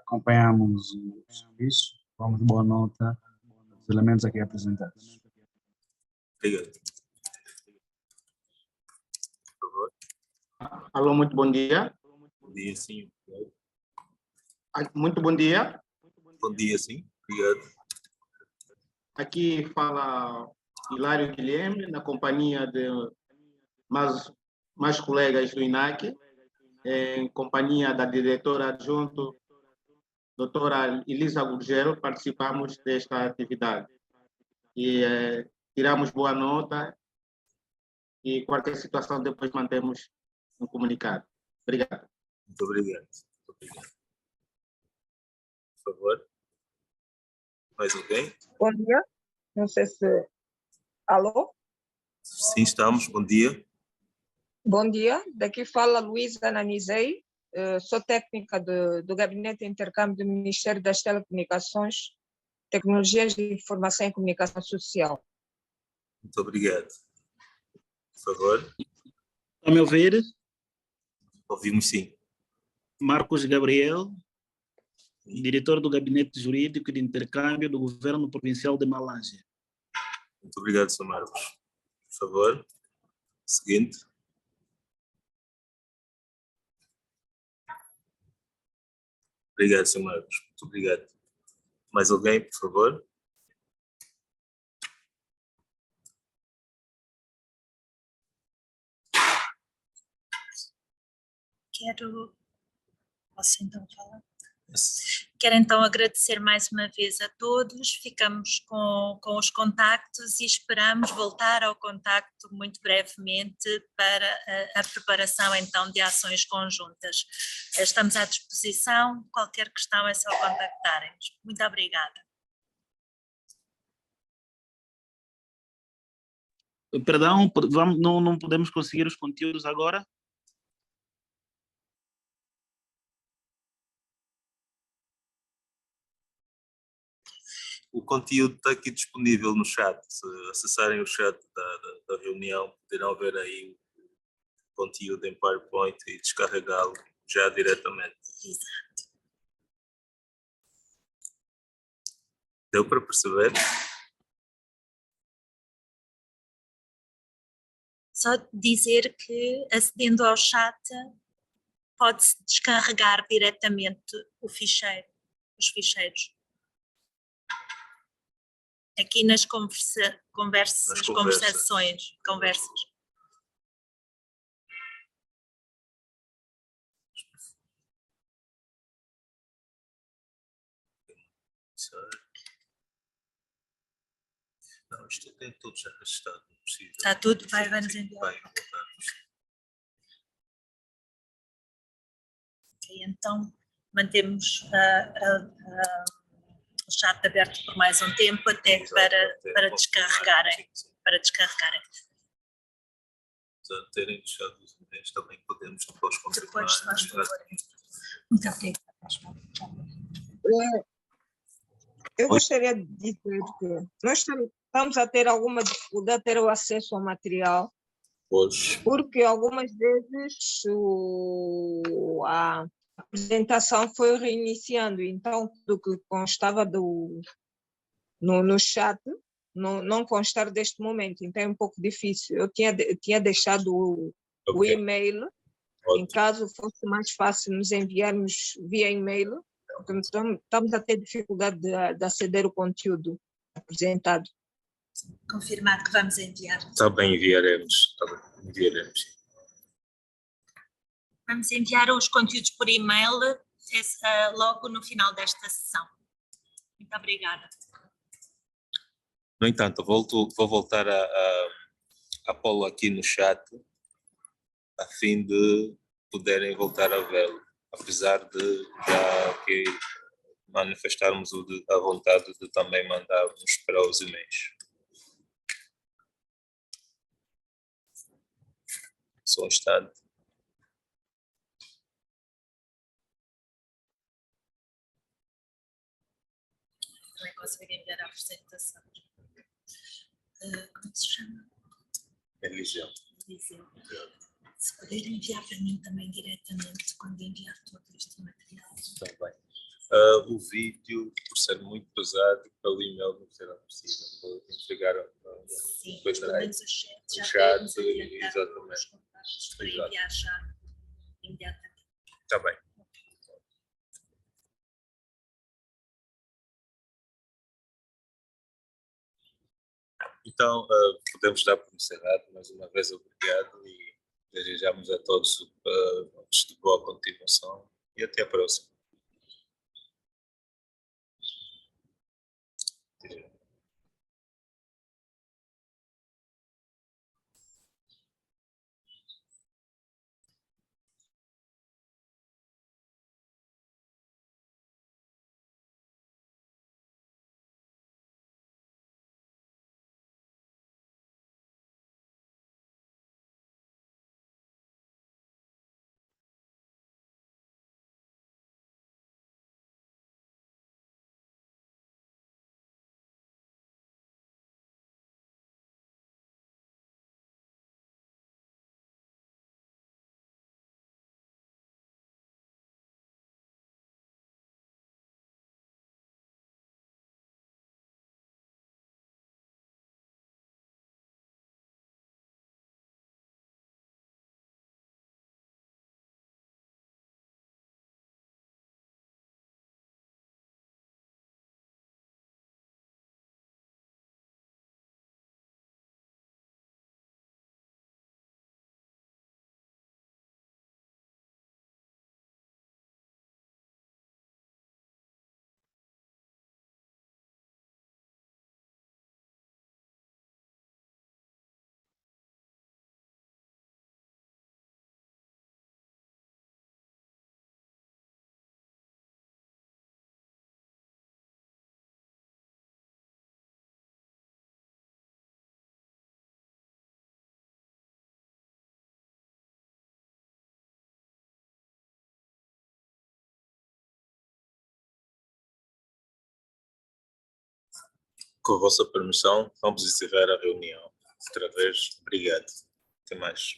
[SPEAKER 11] Acompanhamos o serviço, vamos de boa nota dos elementos aqui apresentados.
[SPEAKER 9] Obrigado. Por favor.
[SPEAKER 12] Alô, muito bom dia.
[SPEAKER 9] Bom dia, sim.
[SPEAKER 12] Muito bom dia.
[SPEAKER 9] Bom dia, sim. Obrigado.
[SPEAKER 12] Aqui fala Hilário Guilherme, na companhia de mais colegas do INAC, em companhia da diretora adjunto, doutora Elisa Gurgel, participamos desta atividade. E tiramos boa nota e qualquer situação depois mantemos um comunicado. Obrigado.
[SPEAKER 9] Muito obrigado. Muito obrigado. Por favor. Mais alguém?
[SPEAKER 13] Bom dia. Não sei se... Alô?
[SPEAKER 9] Sim, estamos. Bom dia.
[SPEAKER 13] Bom dia. Daqui fala Luísa Nanizei. Sou técnica do Gabinete de Intercâmbio do Ministério das Telecomunicações, Tecnologias de Informação e Comunicação Social.
[SPEAKER 9] Muito obrigado. Por favor.
[SPEAKER 14] Está me ouvir?
[SPEAKER 9] Ouvimos, sim.
[SPEAKER 14] Marcos Gabriel, diretor do Gabinete Jurídico de Intercâmbio do Governo Provincial de Malanje.
[SPEAKER 9] Muito obrigado, Sr. Marcos. Por favor. Seguinte. Obrigado, Sr. Marcos. Muito obrigado. Mais alguém, por favor?
[SPEAKER 15] Posso então falar? Quero então agradecer mais uma vez a todos, ficamos com os contactos e esperamos voltar ao contacto muito brevemente para a preparação então de ações conjuntas. Estamos à disposição, qualquer questão é só contactarem-nos. Muito obrigada.
[SPEAKER 14] Perdão, não podemos conseguir os conteúdos agora?
[SPEAKER 9] O conteúdo está aqui disponível no chat. Se acessarem o chat da reunião, poderão ver aí o conteúdo em PowerPoint e descarregá-lo já diretamente.
[SPEAKER 15] Exato.
[SPEAKER 9] Deu para perceber?
[SPEAKER 15] Só dizer que, acedendo ao chat, pode-se descarregar diretamente os ficheiros. Aqui nas conversas.
[SPEAKER 9] Não, isto tem tudo já registrado.
[SPEAKER 15] Está tudo? Vai-nos enviar.
[SPEAKER 9] Vai.
[SPEAKER 15] Ok, então mantemos o chat aberto por mais um tempo até para descarregarem.
[SPEAKER 9] Se terem deixado os e-mails, também podemos depois confirmar.
[SPEAKER 15] Muito obrigada.
[SPEAKER 13] Eu gostaria de dizer que nós estamos a ter alguma dificuldade de ter o acesso ao material, porque algumas vezes a apresentação foi reiniciando, então tudo que constava no chat não constar deste momento, então é um pouco difícil. Eu tinha deixado o e-mail, em caso fosse mais fácil nos enviarmos via e-mail, porque estamos a ter dificuldade de aceder ao conteúdo apresentado.
[SPEAKER 15] Confirmado que vamos enviar.
[SPEAKER 9] Está bem, enviaremos.
[SPEAKER 15] Vamos enviar os conteúdos por e-mail logo no final desta sessão. Muito obrigada.
[SPEAKER 9] No entanto, vou voltar a pô-lo aqui no chat, a fim de poderem voltar a vê-lo, apesar de já aqui manifestarmos a vontade de também mandarmos para os e-mails. Só um instante.
[SPEAKER 15] Também consigo enviar a apresentação. Como se chama?
[SPEAKER 9] Eliseu.
[SPEAKER 15] Eliseu. Se puder enviar para mim também diretamente, quando enviar todo este material.
[SPEAKER 9] Está bem. O vídeo, por ser muito pesado, pelo e-mail não será possível. Vou entregar
[SPEAKER 15] Sim,
[SPEAKER 9] depois
[SPEAKER 15] pelo menos o chat.
[SPEAKER 9] o
[SPEAKER 15] Já
[SPEAKER 9] chat,
[SPEAKER 15] temos adiantado
[SPEAKER 9] exatamente.
[SPEAKER 15] os contactos para
[SPEAKER 9] Exato.
[SPEAKER 15] enviar já imediatamente.
[SPEAKER 9] Está bem. Então, podemos dar por encerrado. Mais uma vez, obrigado e desejamos a todos de boa continuação e até a próxima. Com a vossa permissão, vamos encerrar a reunião. Outra vez, obrigado. Até mais.